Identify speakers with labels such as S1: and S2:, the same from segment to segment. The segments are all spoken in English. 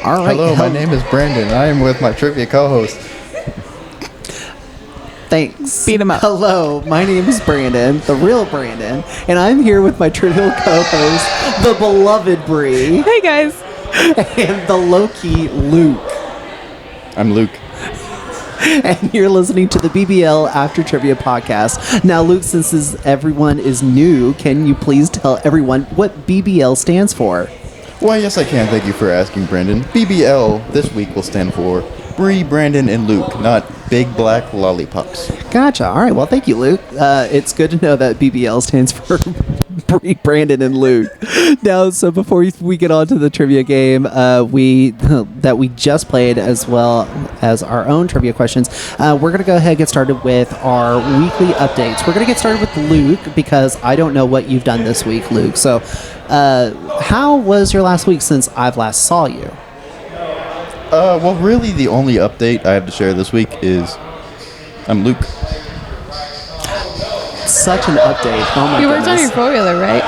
S1: All right.
S2: Hello, my name is Brandon. I am with my trivia co-host.
S1: Thanks.
S3: Beat him up.
S1: Hello, my name is Brandon, the real Brandon, and I'm here with my trivial co-host, the beloved Bree,
S3: Hey guys.
S1: and the low-key Luke.
S2: I'm Luke.
S1: And you're listening to the BBL After Trivia podcast. Now, Luke, since everyone is new, can you please tell everyone what BBL stands for?
S2: Why, yes, I can. Thank you for asking, Brandon. BBL this week will stand for Bree, Brandon, and Luke, not Big Black Lollipops.
S1: Gotcha. All right. Well, thank you, Luke. It's good to know that BBL stands for Bree, Brandon, and Luke. Now, so before we get on to the trivia game, we just played, as well as our own trivia questions, we're going to go ahead and get started with our weekly updates. We're going to get started with Luke because I don't know what you've done this week, Luke. So, how was your last week since I've last saw you?
S2: Well, really, the only update I have to share this week is I'm Luke.
S1: Such an update. Oh my
S3: You worked on
S1: goodness.
S3: your four-wheeler, right?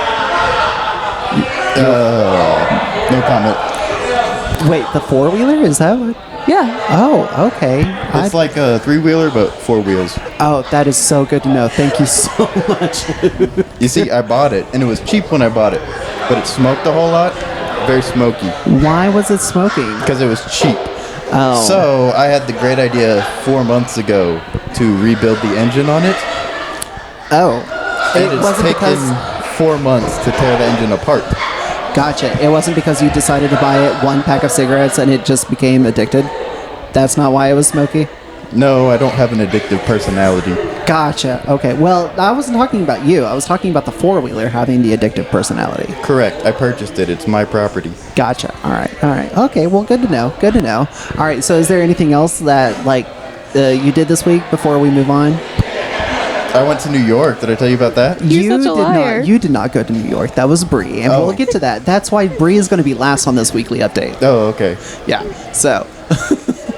S2: No comment.
S1: Wait, the four-wheeler? Is that what?
S3: Yeah.
S1: Oh, okay.
S2: It's like a three-wheeler, but four wheels.
S1: Oh, that is so good to know. Thank you so much, Luke.
S2: You see, I bought it, and it was cheap when I bought it, but it smoked a whole lot. Very smoky,
S1: Why was it smoking?
S2: because it was cheap.
S1: Oh.
S2: So, I had the great idea 4 months ago to rebuild the engine on it.
S1: Oh.
S2: And
S1: It
S2: it's
S1: wasn't
S2: taken
S1: because...
S2: 4 months to tear the engine apart.
S1: Gotcha. It wasn't because you decided to buy it one pack of cigarettes and it just became addicted? That's not why it was smoky?
S2: No, I don't have an addictive personality.
S1: Gotcha. Okay. Well, I wasn't talking about you. I was talking about the four-wheeler having the addictive personality.
S2: Correct. I purchased it. It's my property.
S1: Gotcha. All right. All right. Okay. Well, good to know. Good to know. All right. So is there anything else that, you did this week before we move on?
S2: I went to New York. Did I tell you about that?
S3: You're such a liar.
S1: You did not go to New York. That was Bree, and
S2: Oh.
S1: we'll get to that. That's why Bree is going to be last on this weekly update.
S2: Oh, okay.
S1: Yeah. So,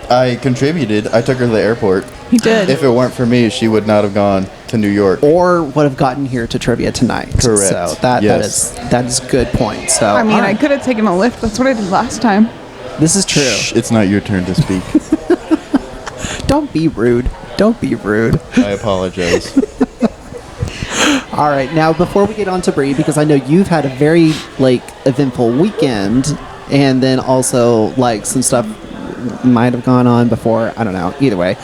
S2: I contributed. I took her to the airport.
S3: He did.
S2: If it weren't for me, she would not have gone to New York.
S1: or would have gotten here to trivia tonight.
S2: Correct.
S1: So that
S2: Yes.
S1: that is a good point. So
S3: I mean,
S1: all
S3: I
S1: right.
S3: could have taken a lift. That's what I did last time.
S1: This is true.
S2: Shh, it's not your turn to speak.
S1: Don't be rude. Don't be rude.
S2: I apologize.
S1: All right, now before we get on to Bree, because I know you've had a very eventful weekend, and then also some stuff might have gone on before. I don't know. Either way,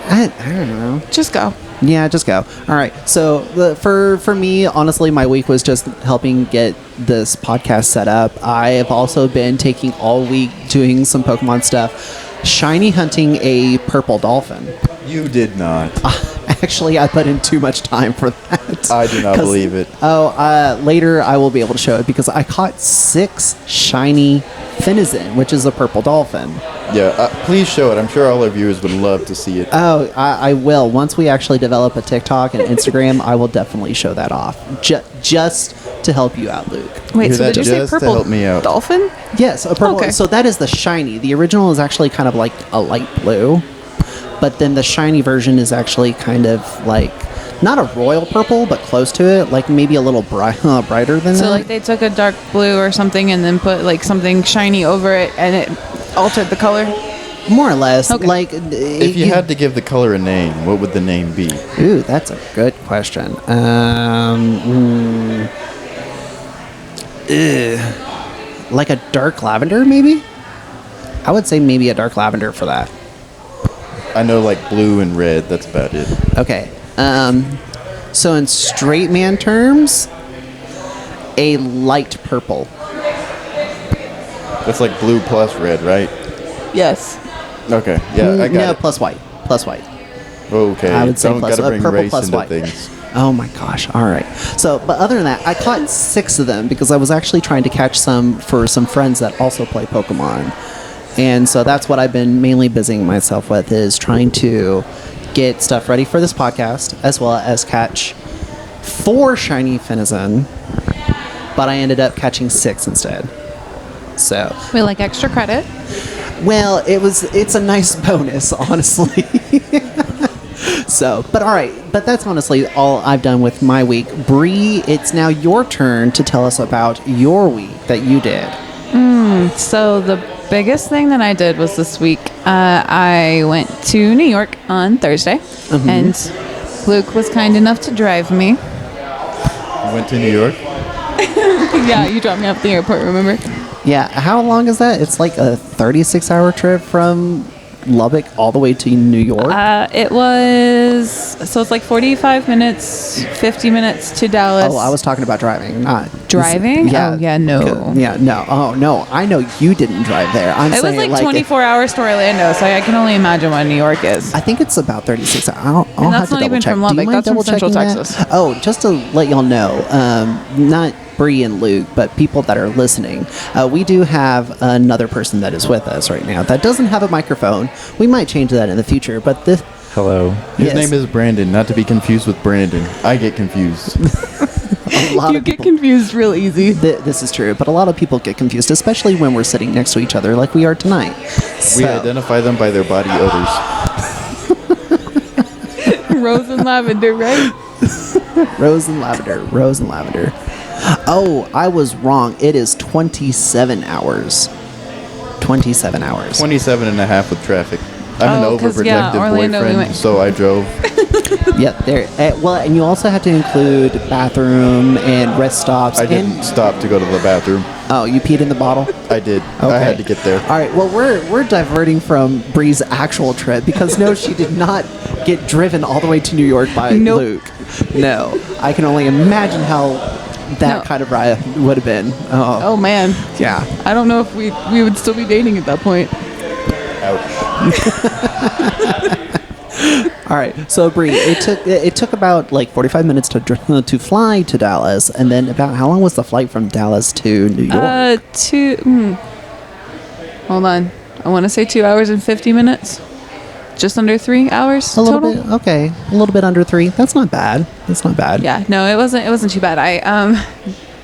S1: I don't know.
S3: Just go.
S1: Yeah, just go. All right. So for me, honestly, my week was just helping get this podcast set up. I have also been taking all week doing some Pokemon stuff, shiny hunting a purple dolphin.
S2: You did not.
S1: Actually, I put in too much time for that.
S2: I do not
S1: 'Cause-
S2: believe it.
S1: Later I will be able to show it because I caught 6 shiny Finizen, which is a purple dolphin.
S2: Yeah, please show it. I'm sure all our viewers would love to see it.
S1: Oh, I will. Once we actually develop a TikTok and Instagram, I will definitely show that off. Just to help you out, Luke.
S3: Wait,
S2: Hear
S3: so
S2: that?
S3: did you say
S2: Just to
S3: purple
S2: help me out.
S3: dolphin?
S1: Yes, a purple.
S3: Okay.
S1: So that is the shiny. The original is actually kind of like a light blue, but then the shiny version is actually kind of not a royal purple, but close to it, maybe a little brighter than
S3: So
S1: that.
S3: they took a dark blue or something and then put something shiny over it and it altered the color?
S1: More or less.
S3: Okay.
S2: If you had to give the color a name, what would the name be?
S1: Ooh, that's a good question. Like a dark lavender, maybe? I would say maybe a dark lavender for that.
S2: I know blue and red. That's about it.
S1: Okay. So in straight man terms, a light purple.
S2: That's like blue plus red, right?
S3: Yes.
S2: Okay. Yeah, I got
S1: no,
S2: it.
S1: plus white. Plus white.
S2: Okay.
S1: I would say
S2: Don't
S1: plus
S2: gotta bring
S1: purple
S2: race
S1: plus
S2: into
S1: white.
S2: things.
S1: Oh my gosh. All right. So, but other than that, I caught 6 of them because I was actually trying to catch some for some friends that also play Pokemon. And so that's what I've been mainly busying myself with, is trying to get stuff ready for this podcast, as well as catch 4 shiny Finizen, but I ended up catching 6 instead. So,
S3: We like extra credit.
S1: well, it's a nice bonus, honestly. So, but all right, but that's honestly all I've done with my week. Bree, it's now your turn to tell us about your week that you did.
S3: So the biggest thing that I did was this week. I went to New York on Thursday, and Luke was kind enough to drive me.
S2: You went to New York?
S3: Yeah, you dropped me off at the airport, remember?
S1: Yeah, how long is that? It's like a 36-hour trip from Lubbock all the way to New York.
S3: It was, so it's like 45 minutes, 50 minutes to Dallas.
S1: Oh, I was talking about driving, not
S3: Driving?
S1: Yeah,
S3: Oh, yeah, no.
S1: Yeah, no. Oh, no. I know you didn't drive there. I'm
S3: It was
S1: saying
S3: like 24 hours to Orlando, so I can only imagine what New York is.
S1: I think it's about 36 hours. I'll
S3: And
S1: have
S3: that's
S1: to
S3: not
S1: double
S3: even
S1: check.
S3: from
S1: Do you
S3: Lubbock.
S1: mind
S3: That's from
S1: double
S3: Central
S1: checking that?
S3: Texas.
S1: Oh, just to let y'all know, not Bree and Luke, but people that are listening, we do have another person that is with us right now that doesn't have a microphone. We might change that in the future, but this.
S4: Hello.
S2: His
S1: Yes.
S2: name is Brandon, not to be confused with Brandon. I get confused.
S1: A lot
S3: You
S1: of
S3: get
S1: people,
S3: confused real easy.
S1: this is true, but a lot of people get confused, especially when we're sitting next to each other like we are tonight.
S2: We
S1: So-
S2: identify them by their body odors.
S3: Rose and lavender, right?
S1: Rose and lavender. Rose and lavender. Oh, I was wrong. It is 27 hours. 27 hours.
S2: 27 and a half with traffic. I'm
S3: Oh,
S2: an
S3: 'cause, yeah,
S2: overprotective
S3: Orlando, we
S2: boyfriend,
S3: went-
S2: so I drove.
S1: Yep, there. Well, and you also have to include bathroom and rest stops.
S2: I
S1: and,
S2: didn't stop to go to the bathroom.
S1: Oh, you peed in the bottle?
S2: I did.
S1: Okay.
S2: I had to get there.
S1: All right. Well, we're diverting from Bree's actual trip because no, she did not get driven all the way to New York by
S3: Nope.
S1: Luke. No, I can only imagine how that
S3: No.
S1: kind of ride would have been. Oh,
S3: Oh, man.
S1: yeah.
S3: I don't know if we would still be dating at that point.
S2: Ouch.
S1: All right. So Bree, it took about like 45 minutes to fly to Dallas, and then about how long was the flight from Dallas to New York?
S3: Hold on. I want to say 2 hours and 50 minutes. Just under 3 hours
S1: A little
S3: total.
S1: bit. Okay, a little bit under 3. That's not bad. That's not bad.
S3: Yeah, no, it wasn't too bad. I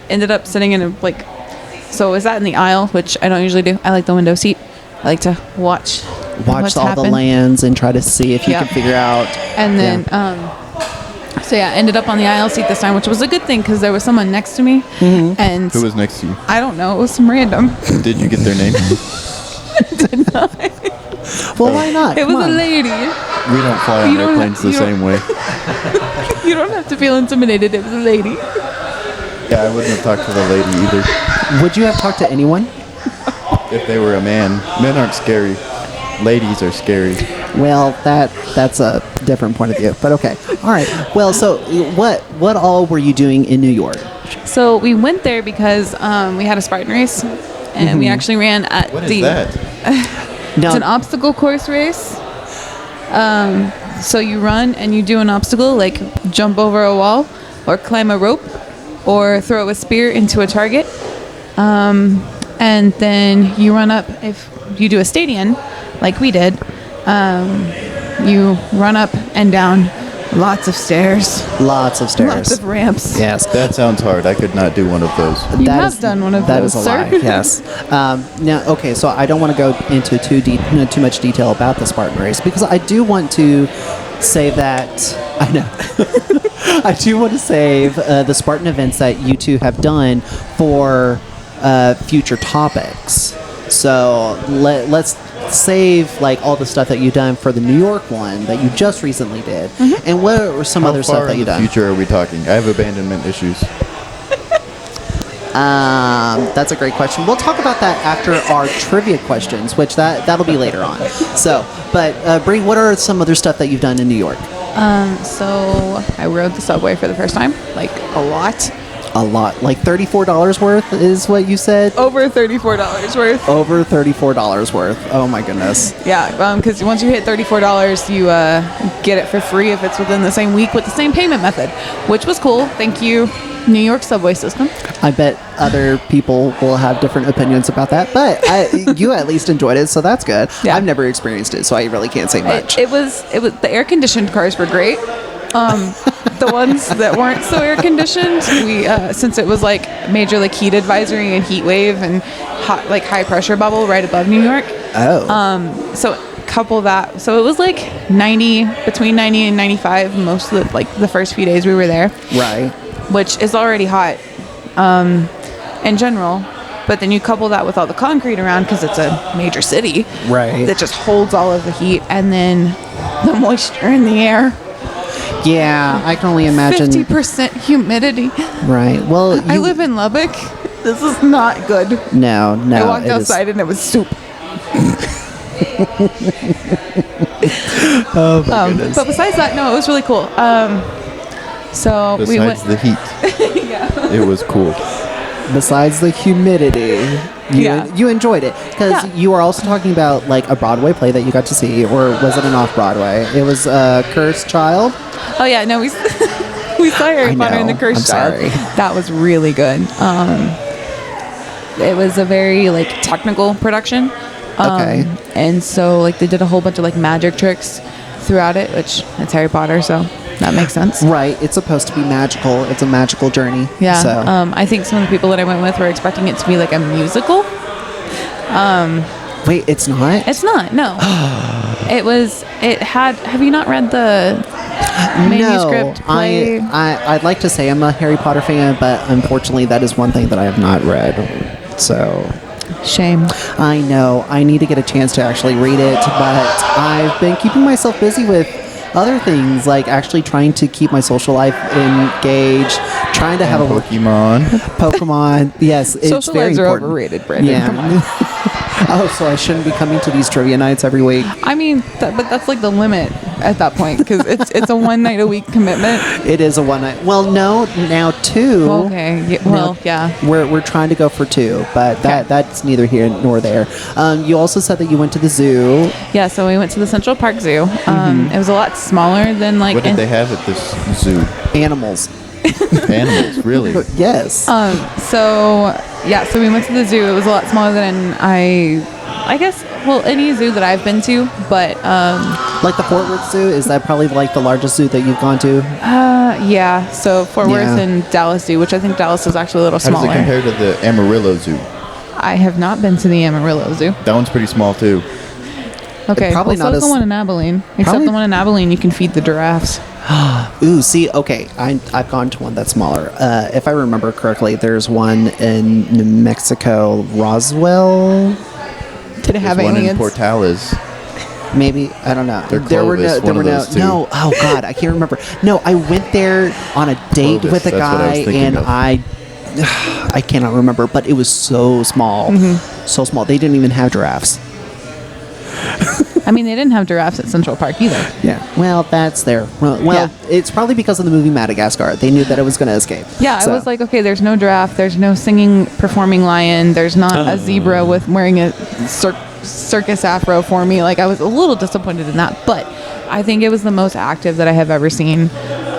S3: ended up sitting in a so was that in the aisle, which I don't usually do. I like the window seat. I like to watch
S1: Watch
S3: what's
S1: all the
S3: happened.
S1: lands and try to see if you
S3: Yeah.
S1: can figure out.
S3: And then so yeah, ended up on the aisle seat this time, which was a good thing because there was someone next to me, and
S2: Who was next to you?
S3: I don't know, it was some random.
S2: Did you get their name?
S1: Well, why not?
S3: It was
S1: Come
S3: a
S1: on.
S3: lady.
S2: We don't fly on
S3: You don't
S2: airplanes
S3: have-
S2: the
S3: you don't-
S2: same way.
S3: You don't have to feel intimidated. It was a lady.
S2: Yeah, I wouldn't have talked to the lady either.
S1: Would you have talked to anyone?
S2: If they were a man. Men aren't scary. Ladies are scary.
S1: Well, that's a different point of view, but okay. All right. Well, so what all were you doing in New York?
S3: So we went there because we had a Spartan race, and we actually ran at
S2: What is
S3: the.
S2: that?
S1: No.
S3: It's an obstacle course race. So you run and you do an obstacle like jump over a wall, or climb a rope, or throw a spear into a target, and then you run up. If you do a stadium, like we did, you run up and down lots of stairs,
S1: Lots of stairs.
S3: lots of ramps.
S1: Yes.
S2: That sounds hard. I could not do one of those.
S3: You
S1: That
S3: have
S1: is-
S3: done one of
S1: that
S3: those,
S1: is a
S3: sir.
S1: lie. Yes. Now, okay, so I don't want to go into too much detail about the Spartan race because I do want to say that I know I do want to save the Spartan events that you two have done for future topics. So let's save like all the stuff that you've done for the New York one that you just recently did, and what are some
S2: How
S1: other
S2: far
S1: stuff that
S2: in
S1: you've
S2: the
S1: done?
S2: future are we talking? I have abandonment issues.
S1: That's a great question. We'll talk about that after our trivia questions, which that'll be later on. So, but Bree, what are some other stuff that you've done in New York?
S3: So I rode the subway for the first time, like a lot.
S1: A lot, like $34 worth is what you said.
S3: Over $34 worth.
S1: Over $34 worth. Oh my goodness.
S3: Yeah, because once you hit $34, you get it for free if it's within the same week with the same payment method, which was cool. Thank you, New York subway system.
S1: I bet other people will have different opinions about that, but you at least enjoyed it, so that's good.
S3: Yeah.
S1: I've never experienced it, so I really can't say much.
S3: It was the air conditioned cars were great. The ones that weren't so air conditioned, we since it was like major like heat advisory and heat wave and hot like high pressure bubble right above New York.
S1: Oh.
S3: So couple that, so it was like between 90 and 95 most of the first few days we were there,
S1: Right.
S3: which is already hot in general. But then you couple that with all the concrete around because it's a major city.
S1: Right.
S3: That just holds all of the heat. And then the moisture in the air.
S1: Yeah, I can only imagine.
S3: 50% humidity.
S1: Right. Well,
S3: I live in Lubbock. This is not good.
S1: No,
S3: I walked
S1: it is-
S3: outside and it was soup.
S1: Oh my goodness.
S3: But besides that, no, it was really cool. So we went.
S2: Besides the heat,
S3: Yeah.
S2: it was cool.
S1: Besides the humidity,
S3: Yeah.
S1: you enjoyed it because
S3: Yeah.
S1: you were also talking about like a Broadway play that you got to see, or was it an off-Broadway? It was Cursed Child.
S3: Oh yeah, no, we we saw Harry
S1: I
S3: Potter and the
S1: know.
S3: Cursed
S1: I'm
S3: Child.
S1: sorry.
S3: That was really good. It was a very like technical production.
S1: Okay.
S3: And so like they did a whole bunch of like magic tricks throughout it, which it's Harry Potter, so that makes sense.
S1: Right. It's supposed to be magical. It's a magical journey.
S3: Yeah.
S1: So.
S3: I think some of the people that I went with were expecting it to be like a musical.
S1: Wait, it's not.
S3: It's not. No. It had. Have you not read the manuscript
S1: No,
S3: play?
S1: I'd like to say I'm a Harry Potter fan, but unfortunately, that is one thing that I have not read. So
S3: Shame.
S1: I know I need to get a chance to actually read it, but I've been keeping myself busy with other things, like actually trying to keep my social life engaged, trying to have a
S2: Pokemon.
S1: Pokemon. Yes, it's
S3: Social
S1: very
S3: lives are
S1: important.
S3: overrated, Brandon. Come on.
S1: Yeah. Oh, so I shouldn't be coming to these trivia nights every week.
S3: I mean, but that's like the limit at that point because it's a one night a week commitment.
S1: It is a one night. Well, no, now two.
S3: Okay. Yeah, well, yeah.
S1: We're trying to go for two, but that's neither here nor there. You also said that you went to the zoo.
S3: Yeah. So we went to the Central Park Zoo. It was a lot smaller than like.
S2: What did they have at this zoo?
S1: Animals.
S2: Animals, really?
S1: Yes.
S3: So we went to the zoo. It was a lot smaller than I guess, well, any zoo that I've been to, but
S1: Like the Fort Worth Zoo, is that probably like the largest zoo that you've gone to?
S3: yeah. So Fort Worth
S1: Yeah.
S3: and Dallas Zoo, which I think Dallas is actually a little
S2: How does it
S3: smaller.
S2: compare to the Amarillo Zoo?
S3: I have not been to the Amarillo Zoo.
S2: That one's pretty small too.
S3: Okay,
S1: Probably
S3: well,
S1: not
S3: so is
S1: as-
S3: the one in Abilene. Except
S1: Probably-
S3: the one in Abilene, you can feed the giraffes.
S1: Ooh, see, okay, I've gone to one that's smaller. If I remember correctly, there's one in New Mexico, Roswell.
S3: Did it have
S2: There's one in
S3: aliens?
S2: Portales.
S1: Maybe, I don't know.
S2: They're Clovis, one of those two.
S1: no. Oh God, I can't remember. No, I went there on a date
S2: Clovis,
S1: with a
S2: that's what I was
S1: guy,
S2: thinking
S1: and
S2: of.
S1: I cannot remember, but it was so small, so small. They didn't even have giraffes.
S3: I mean, they didn't have giraffes at Central Park either.
S1: Yeah. Well, that's there. Well,
S3: Yeah.
S1: it's probably because of the movie Madagascar. They knew that it was going to escape.
S3: Yeah,
S1: So-
S3: I was like, okay, there's no giraffe, there's no singing, performing lion, there's not a zebra with wearing a circus afro for me. Like, I was a little disappointed in that, but I think it was the most active that I have ever seen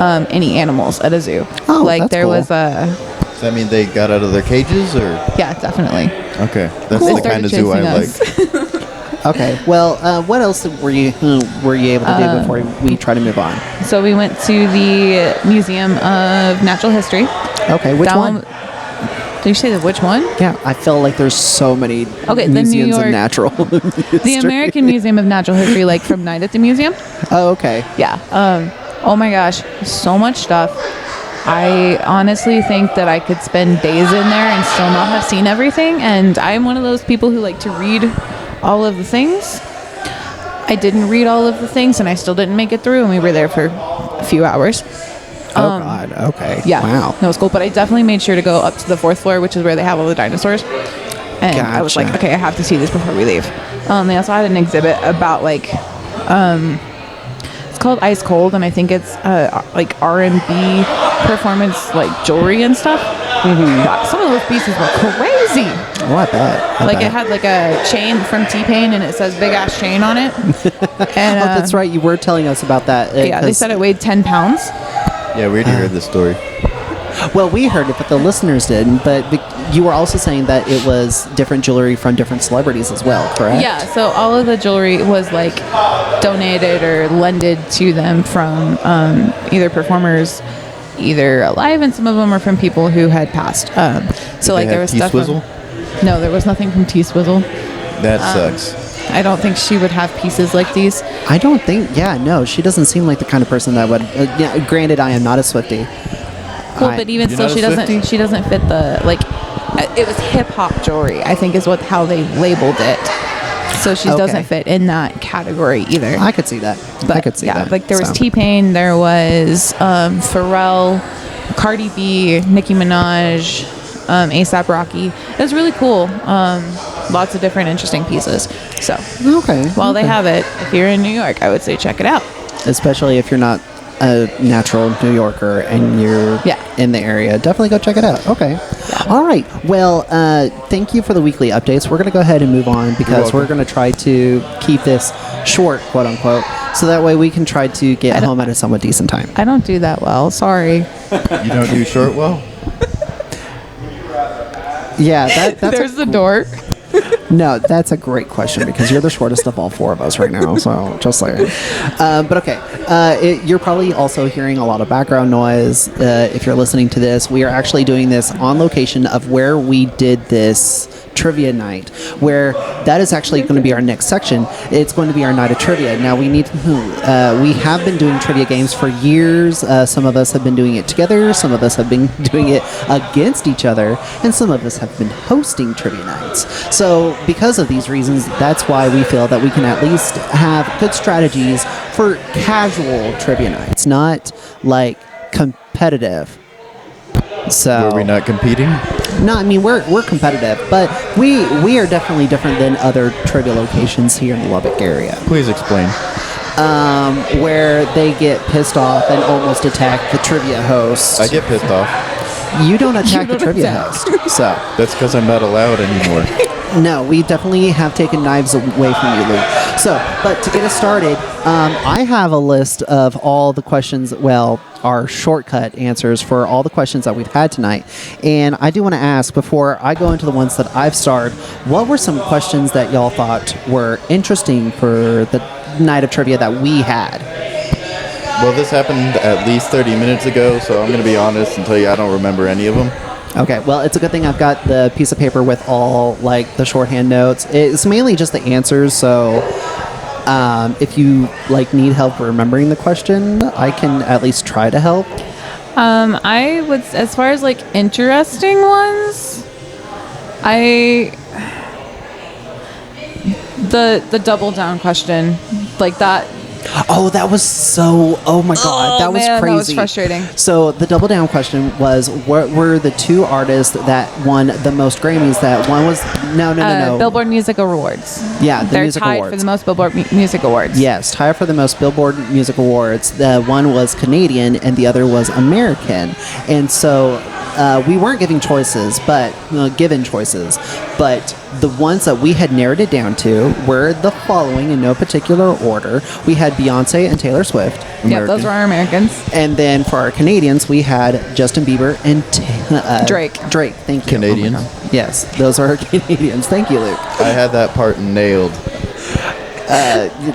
S3: any animals at a zoo.
S1: Oh,
S3: like
S1: that's
S3: there
S1: cool.
S3: was a
S2: Does that mean they got out of their cages, or
S3: yeah, definitely.
S2: okay? That's
S3: They
S2: the
S3: started
S2: kind of zoo I
S3: chasing
S2: like.
S3: us.
S1: Okay. Well, what else were you able to do before we try to move on?
S3: So we went to the Museum of Natural History.
S1: Okay. Which
S3: That
S1: one?
S3: Did you say the which one?
S1: Yeah, I feel like there's so many
S3: Okay, the New
S1: museums of
S3: York-
S1: natural history.
S3: The American Museum of Natural History, like from night at the museum.
S1: Oh, okay.
S3: Yeah. Oh my gosh, so much stuff. I honestly think that I could spend days in there and still not have seen everything. And I'm one of those people who like to read all of the things. I didn't read all of the things, and I still didn't make it through. And we were there for a few hours.
S1: Oh God. Okay.
S3: Yeah.
S1: Wow.
S3: No, it was cool. But I definitely made sure to go up to the 4th floor, which is where they have all the dinosaurs. And I was like,
S1: Gotcha.
S3: okay, I have to see this before we leave. They also had an exhibit about like, it's called Ice Cold, and I think it's like R&B performance, like jewelry and stuff. God, some of those pieces were crazy.
S1: Oh, I bet. I
S3: Like
S1: bet.
S3: it had like a chain from T-Pain, and it says "big ass chain" on it. And
S1: Oh, that's right. You were telling us about that.
S3: Yeah, they
S1: 'cause-
S3: said it weighed 10 pounds.
S2: Yeah, we already heard this story.
S1: Well, we heard it, but the listeners didn't. But you were also saying that it was different jewelry from different celebrities as well, correct?
S3: Yeah, so all of the jewelry was like donated or lended to them from either performers, either alive, and some of them are from people who had passed. So like
S2: They
S3: there
S2: have
S3: was stuff.
S2: T-Swizzle?
S3: No, there was nothing from T Swizzle.
S2: That sucks.
S3: I don't think she would have pieces like these.
S1: I don't think. Yeah, no, she doesn't seem like the kind of person that would. Yeah, granted, I am not a Swiftie.
S3: Well,
S1: I-
S3: but even
S2: You're
S3: still,
S2: not a
S3: she doesn't.
S2: Swiftie?
S3: She doesn't fit the like. it was hip hop jewelry, I think is how they labeled it. So she
S1: Okay.
S3: doesn't fit in that category either.
S1: I could see that. I could see that.
S3: Like there was
S1: So.
S3: T-Pain, there was Pharrell, Cardi B, Nicki Minaj, ASAP Rocky. It was really cool. Lots of different interesting pieces. So
S1: Okay.
S3: while they
S1: okay.
S3: have it, if you're in New York, I would say check it out.
S1: Especially if you're not a natural New Yorker and you're
S3: Yeah.
S1: in the area, definitely go check it out. Okay. All right. Well, thank you for the weekly updates. We're going to go ahead and move on because
S2: welcome.
S1: we're going to try to keep this short, quote unquote, so that way we can try to get home at a somewhat decent time.
S3: I don't do that well. Sorry.
S2: You don't do short well?
S1: Yeah, that's
S3: There's the door.
S1: No, that's a great question because you're the shortest of all four of us right now. So just saying. But okay, you're probably also hearing a lot of background noise. If you're listening to this, we are actually doing this on location of where we did this trivia night, where that is actually going to be our next section. It's going to be our night of trivia. Now we have been doing trivia games for years. Some of us have been doing it together. Some of us have been doing it against each other, and some of us have been hosting trivia nights. So because of these reasons, that's why we feel that we can at least have good strategies for casual trivia nights, not like competitive. So
S2: Were we not competing?
S1: no, I mean we're competitive, but we are definitely different than other trivia locations here in the Lubbock area,
S2: Please explain.
S1: where they get pissed off and almost attack the trivia host.
S2: I get pissed off.
S1: You don't attack the
S3: don't
S1: trivia
S3: attack.
S1: host, so
S2: That's because I'm not allowed anymore.
S1: no, we definitely have taken knives away from you, Luke. So, but to get us started, I have a list of all the questions. Well, our shortcut answers for all the questions that we've had tonight. And I do want to ask, before I go into the ones that I've starred, what were some questions that y'all thought were interesting for the night of trivia that we had?
S2: Well, this happened at least 30 minutes ago, so I'm going to be honest and tell you I don't remember any of them.
S1: Okay, well, it's a good thing I've got the piece of paper with all, like, the shorthand notes. It's mainly just the answers, so if you, like, need help remembering the question, I can at least try to help.
S3: I would, as far as like interesting ones, the double down question, like that.
S1: Oh, that was so... Oh, my God.
S3: Oh,
S1: that was
S3: man,
S1: crazy.
S3: that was frustrating.
S1: So, the double down question was, what were the two artists that won the most Grammys? That one was... No.
S3: Billboard Music Awards.
S1: Yeah, the
S3: They're
S1: Music
S3: tied
S1: Awards.
S3: for the most Billboard Music Awards.
S1: Yes, tied for the most Billboard Music Awards. The one was Canadian and the other was American. And so we weren't given choices, but the ones that we had narrowed it down to were the following in no particular order. We had Beyonce and Taylor Swift.
S3: Yeah, those were our Americans.
S1: And then for our Canadians, we had Justin Bieber and
S3: Drake.
S1: Drake, thank you.
S2: Canadians?
S1: Oh my God. Yes, those are our Canadians. Thank you, Luke.
S2: I had that part nailed.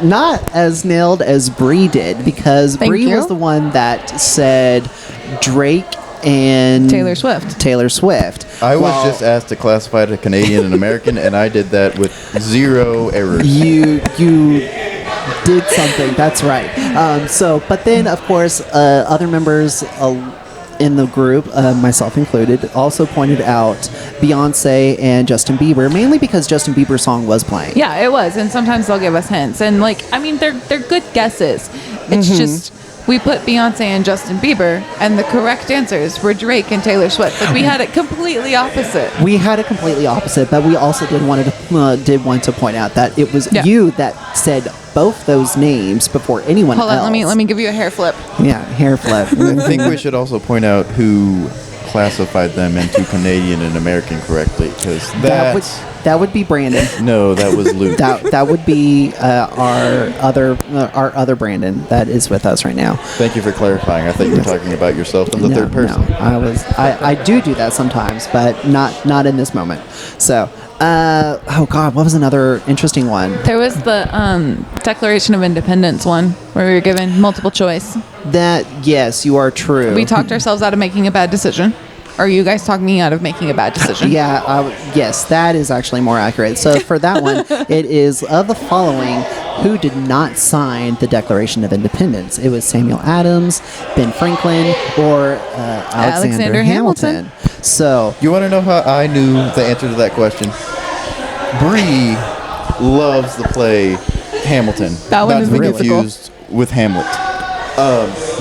S1: Not as nailed as Bree did, because
S3: Thank
S1: Bree
S3: you.
S1: was the one that said Drake and
S3: Taylor Swift.
S2: I was
S1: Well,
S2: just asked to classify it as Canadian and American, and I did that with 0 errors.
S1: you did something. That's right. But then of course other members in the group, myself included, also pointed out Beyonce and Justin Bieber, mainly because Justin Bieber's song was playing.
S3: Yeah, it was, and sometimes they'll give us hints, and like, I mean, they're good guesses. It's just we put Beyonce and Justin Bieber, and the correct answers were Drake and Taylor Swift. Like we had it completely opposite.
S1: We had it completely opposite, but we also did want to point out that it was
S3: Yeah.
S1: you that said both those names before anyone
S3: Hold
S1: else.
S3: on, let me give you a hair flip.
S1: Yeah, hair flip.
S2: I think we should also point out who classified them into Canadian and American correctly, because
S1: that would be Brandon.
S2: No, that was Luke.
S1: That would be our other Brandon that is with us right now.
S2: Thank you for clarifying. I thought you were talking about yourself in the third person.
S1: No, I do that sometimes, but not in this moment. So, oh God, what was another interesting one?
S3: There was the Declaration of Independence one where we were given multiple choice.
S1: That, yes, you are true.
S3: We talked ourselves out of making a bad decision. Or you guys talked me out of making a bad decision.
S1: Yeah, yes, that is actually more accurate. So for that one, it is of the following: who did not sign the Declaration of Independence. It was Samuel Adams, Ben Franklin, or Alexander Hamilton. So,
S2: You want to know how I knew the answer to that question? Bree loves the play Hamilton.
S3: That one
S2: Not
S3: is
S2: to be
S3: the musical.
S2: confused with Hamlet.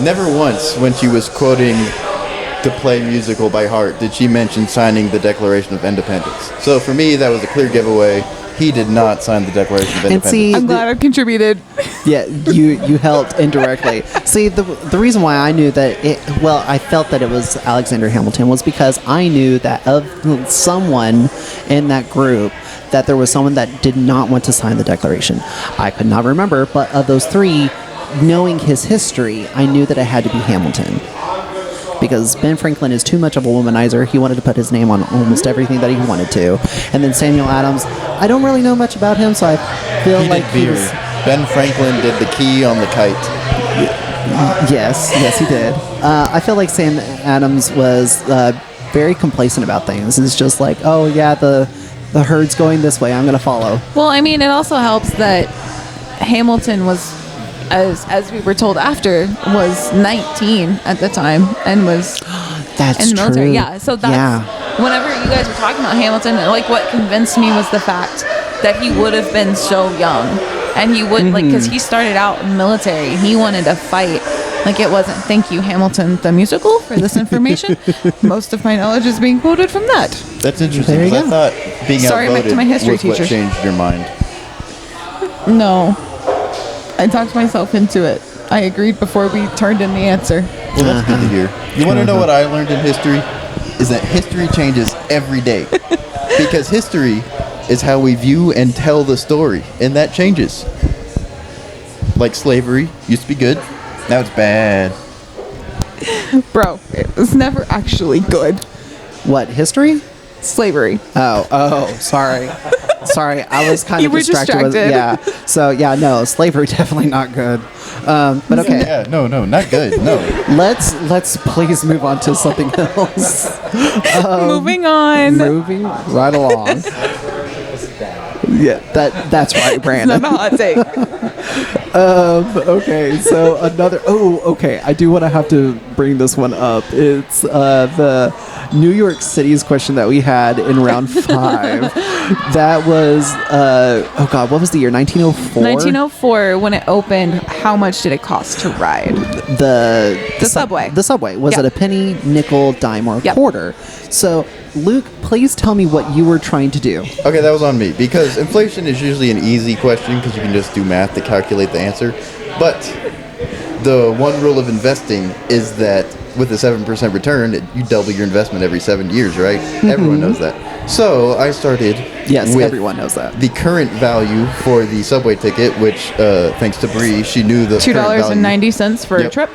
S2: Never once, when she was quoting the play musical by heart, did she mention signing the Declaration of Independence. So for me, that was a clear giveaway. He did not sign the Declaration of
S1: And
S2: Independence.
S1: see,
S3: I'm glad I've contributed.
S1: yeah, you helped indirectly. See, the reason why I knew that I felt that it was Alexander Hamilton was because I knew that of someone in that group that there was someone that did not want to sign the Declaration. I could not remember, but of those three, knowing his history, I knew that it had to be Hamilton. Because Ben Franklin is too much of a womanizer. He wanted to put his name on almost everything that he wanted to. And then Samuel Adams, I don't really know much about him, so I feel
S2: He
S1: like
S2: did
S1: he
S2: beer.
S1: was...
S2: Ben Franklin did the key on the kite.
S1: Yes, he did. I feel like Sam Adams was very complacent about things. It's just like, oh yeah, the herd's going this way, I'm going to follow.
S3: Well, I mean, it also helps that Hamilton was, as we were told after, was 19 at the time and was
S1: That's
S3: in the military.
S1: true.
S3: Yeah, so that's whenever you guys were talking about Hamilton, like what convinced me was the fact that he would have been so young, and he would like because he started out in the military. He wanted to fight. Like it wasn't. Thank you, Hamilton, the musical, for this information. Most of my knowledge is being quoted from that.
S2: That's interesting.
S1: There you
S2: 'Cause I
S1: go.
S2: thought being
S3: Sorry,
S2: outvoted
S3: to my history
S2: was what
S3: teachers.
S2: changed your mind.
S3: No, I talked myself into it. I agreed before we turned in the answer.
S2: Well, that's good to hear. You want to know what I learned in history? Is that history changes every day. Because history is how we view and tell the story, and that changes. Like slavery used to be good, now it's bad.
S3: Bro, it was never actually good.
S1: What, history?
S3: Slavery.
S1: Oh, sorry. Sorry, I was kind
S3: You
S1: of
S3: were
S1: distracted.
S3: distracted.
S1: Yeah. So, yeah, no, slavery definitely not good. But okay,
S2: Yeah, no, not good. No.
S1: let's please move on to something else.
S3: Moving on.
S1: Moving right along. Yeah, that's right, Brandon.
S3: Not a hot take.
S1: Okay, so another. Oh, okay. I do want to have to bring this one up. It's the New York City's question that we had in round 5. That was oh god, what was the year? 1904.
S3: 1904, when it opened, how much did it cost to ride?
S1: The
S3: subway.
S1: The subway. Was
S3: Yeah.
S1: it a penny, nickel, dime, or
S3: Yep.
S1: quarter? So, Luke, please tell me what you were trying to do.
S2: Okay, that was on me. Because inflation is usually an easy question because you can just do math to calculate the answer. But the one rule of investing is that with a 7% return, you double your investment every 7 years, right? Everyone knows that. So I started
S1: Yes,
S2: with
S1: everyone knows that.
S2: the current value for the subway ticket, which thanks to Bree, she knew the current value.
S3: $2.90 for a
S2: Yep.
S3: trip.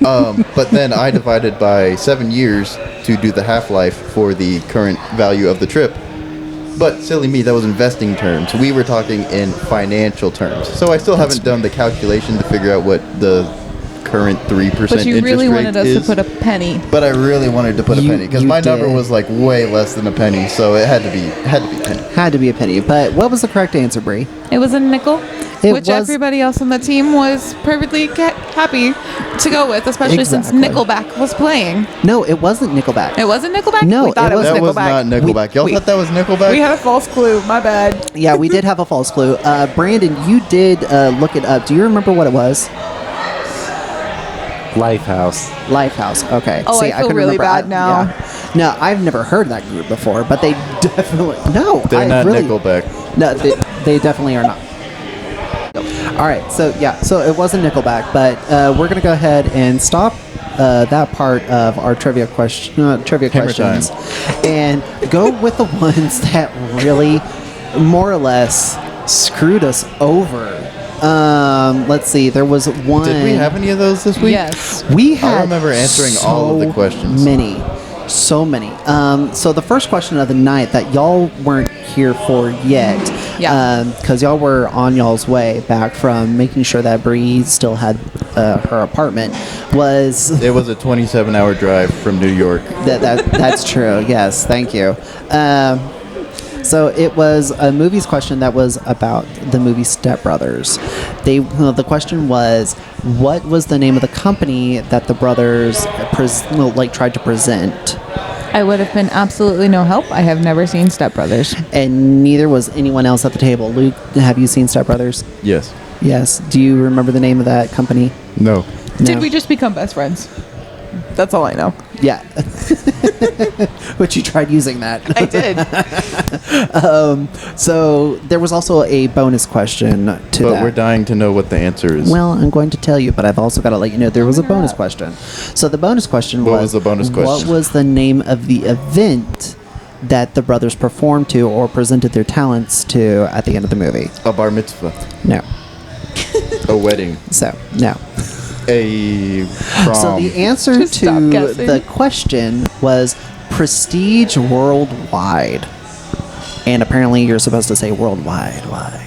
S2: But then I divided by 7 years to do the half-life for the current value of the trip. But silly me, that was investing terms. We were talking in financial terms. So I still haven't done the calculation to figure out what the current 3%
S3: But you
S2: interest
S3: really
S2: rate
S3: wanted us
S2: is.
S3: to put a penny.
S2: But I really wanted to put a
S1: You-
S2: penny because
S1: you
S2: my number
S1: did.
S2: was like way less than a penny, so it had to be penny.
S1: Had to be a penny. But what was the correct answer, Bree?
S3: It was a nickel,
S1: It
S3: which
S1: was-
S3: everybody else on the team was perfectly happy to go with, especially since
S1: Exactly.
S3: Nickelback was playing.
S1: No, it wasn't Nickelback.
S3: It wasn't Nickelback?
S1: No,
S3: we thought
S1: it
S3: it was
S2: That
S3: Nickelback.
S2: was not Nickelback. Y'all
S3: we-
S2: thought that was Nickelback?
S3: We had a false clue. My bad.
S1: Yeah, we did have a false clue. Brandon, you did look it up. Do you remember what it was?
S4: Lifehouse.
S1: Lifehouse. Okay.
S3: Oh, I feel
S1: couldn't
S3: really
S1: remember.
S3: bad now.
S1: Yeah. No, I've never heard that group before, but they definitely no.
S2: They're
S1: I
S2: not
S1: really,
S2: Nickelback.
S1: No, they definitely are not. All right, so yeah, so it wasn't Nickelback, but we're gonna go ahead and stop that part of our trivia
S2: Hammer
S1: questions, and go with the ones that really, more or less, screwed us over. Let's see. There was one.
S2: Did we have any of those this week?
S3: Yes.
S1: We had.
S2: I remember answering all of the
S1: so
S2: questions.
S1: So many. So the first question of the night that y'all weren't here for yet,
S3: Yeah.
S1: because y'all were on y'all's way back from making sure that Bree still had her apartment, was
S2: It was a 27-hour drive from New York.
S1: that's true. Yes, thank you. So it was a movies question that was about the movie Step Brothers. The question was, what was the name of the company that the brothers tried to present?
S3: I would have been absolutely no help. I have never seen Step Brothers.
S1: And neither was anyone else at the table. Luke, have you seen Step Brothers?
S2: Yes.
S1: Yes. Do you remember the name of that company?
S2: No.
S3: Did
S1: No.
S3: we just become best friends? That's all I know.
S1: Yeah. But you tried using that.
S3: I did.
S1: So there was also a bonus question to
S2: But
S1: that.
S2: we're dying to know what the answer is.
S1: Well, I'm going to tell you, but I've also got to let you know there was a bonus question. So the bonus question
S2: What was the bonus
S1: What
S2: question?
S1: was the name of the event that the brothers performed to or presented their talents to at the end of the movie?
S2: a bar mitzvah,
S1: No.
S2: a wedding,
S1: So, no.
S2: a prom.
S1: So the answer
S3: Just stop
S1: to
S3: guessing.
S1: the question was Prestige Worldwide. And apparently you're supposed to say worldwide, wide.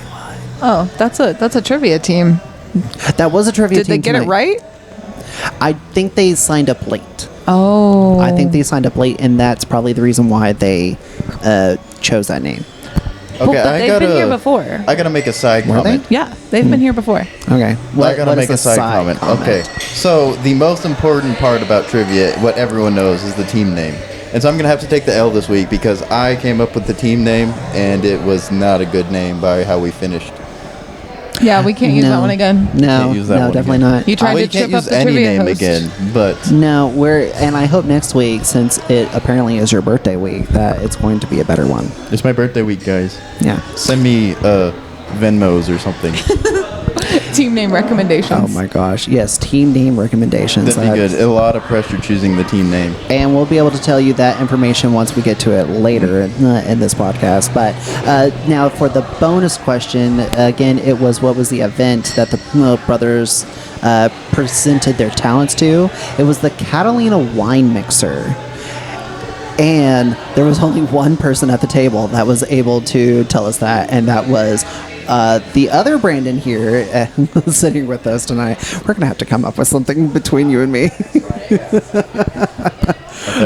S3: Oh, that's a trivia team.
S1: That was a trivia
S3: Did they
S1: team
S3: get it
S1: tonight.
S3: right?
S1: I think they signed up late.
S3: Oh.
S1: I think they signed up late, and that's probably the reason why they chose that name.
S2: Okay,
S3: Well, but they've been here before.
S2: I gotta make a side
S1: Were they?
S2: comment.
S3: Yeah, they've been here before.
S1: Okay.
S2: I gotta
S1: what
S2: make
S1: is
S2: a
S1: the
S2: side comment. Okay, so the most important part about trivia, what everyone knows, is the team name. And so I'm gonna have to take the L this week because I came up with the team name, and it was not a good name by how we finished.
S3: Yeah, we can't use that one again.
S1: No,
S2: Can't use that
S1: no,
S2: one
S1: definitely
S2: again.
S1: not.
S3: You tried
S2: Well,
S3: to
S2: you can't
S3: trip up
S2: use
S3: the
S2: any
S3: trivia
S2: name
S3: host.
S2: again, but
S1: No, and I hope next week, since it apparently is your birthday week, that it's going to be a better one.
S2: it's my birthday week, guys.
S1: Yeah.
S2: Send me Venmos or something.
S3: Team name recommendations.
S1: Oh my gosh. Yes, team name recommendations.
S2: That'd be good. A lot of pressure choosing the team name.
S1: And we'll be able to tell you that information once we get to it later in this podcast. But now for the bonus question, again, it was what was the event that the brothers presented their talents to? It was the Catalina Wine Mixer. And there was only one person at the table that was able to tell us that, and that was the other Brandon here sitting with us tonight. We're going to have to come up with something between you and me.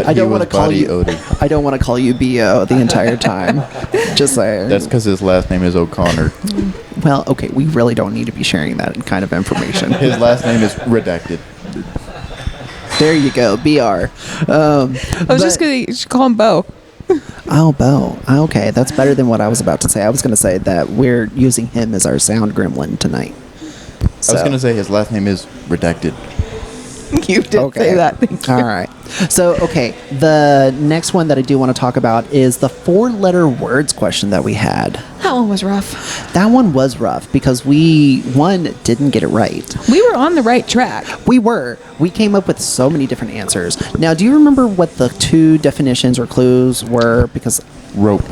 S1: I don't want to call you.
S2: Odie.
S1: I don't want to call you Bo the entire time. Just saying.
S2: That's because his last name is O'Connor.
S1: Well, okay, we really don't need to be sharing that kind of information.
S2: His last name is redacted.
S1: There you go, BR.
S3: I was just going to call him Bo.
S1: Oh, Bo. Okay, that's better than what I was about to say. I was going to say that we're using him as our sound gremlin tonight.
S2: I was gonna say his last name is redacted.
S3: You did say that. Thank you.
S1: All right. So, okay, the next one that I do want to talk about is the 4-letter words question that we had.
S3: That one was rough.
S1: That one was rough because we, one, didn't get it right.
S3: We were on the right track.
S1: We were. We came up with so many different answers. Now, do you remember what the 2 definitions or clues were? Because,
S2: Rope.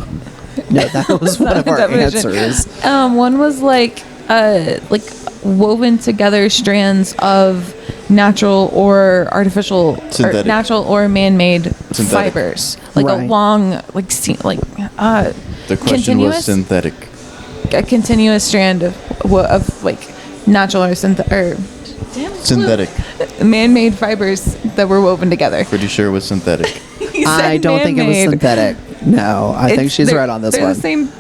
S1: no, that was one of our
S3: Definition.
S1: answers.
S3: One was like woven together strands of natural or artificial, or
S2: Synthetic.
S3: natural or man-made
S2: Synthetic.
S3: fibers, like
S1: Right.
S3: a long,
S2: The question was
S3: continuous,
S2: synthetic.
S3: a continuous strand of like natural or synthetic.
S2: Synthetic.
S3: Man-made fibers that were woven together.
S2: Pretty sure it was synthetic.
S3: He said
S1: I don't think it was
S3: man-made.
S1: synthetic. No, I think
S3: It's-
S1: she's
S3: they're-
S1: right on this
S3: they're
S1: one.
S3: the same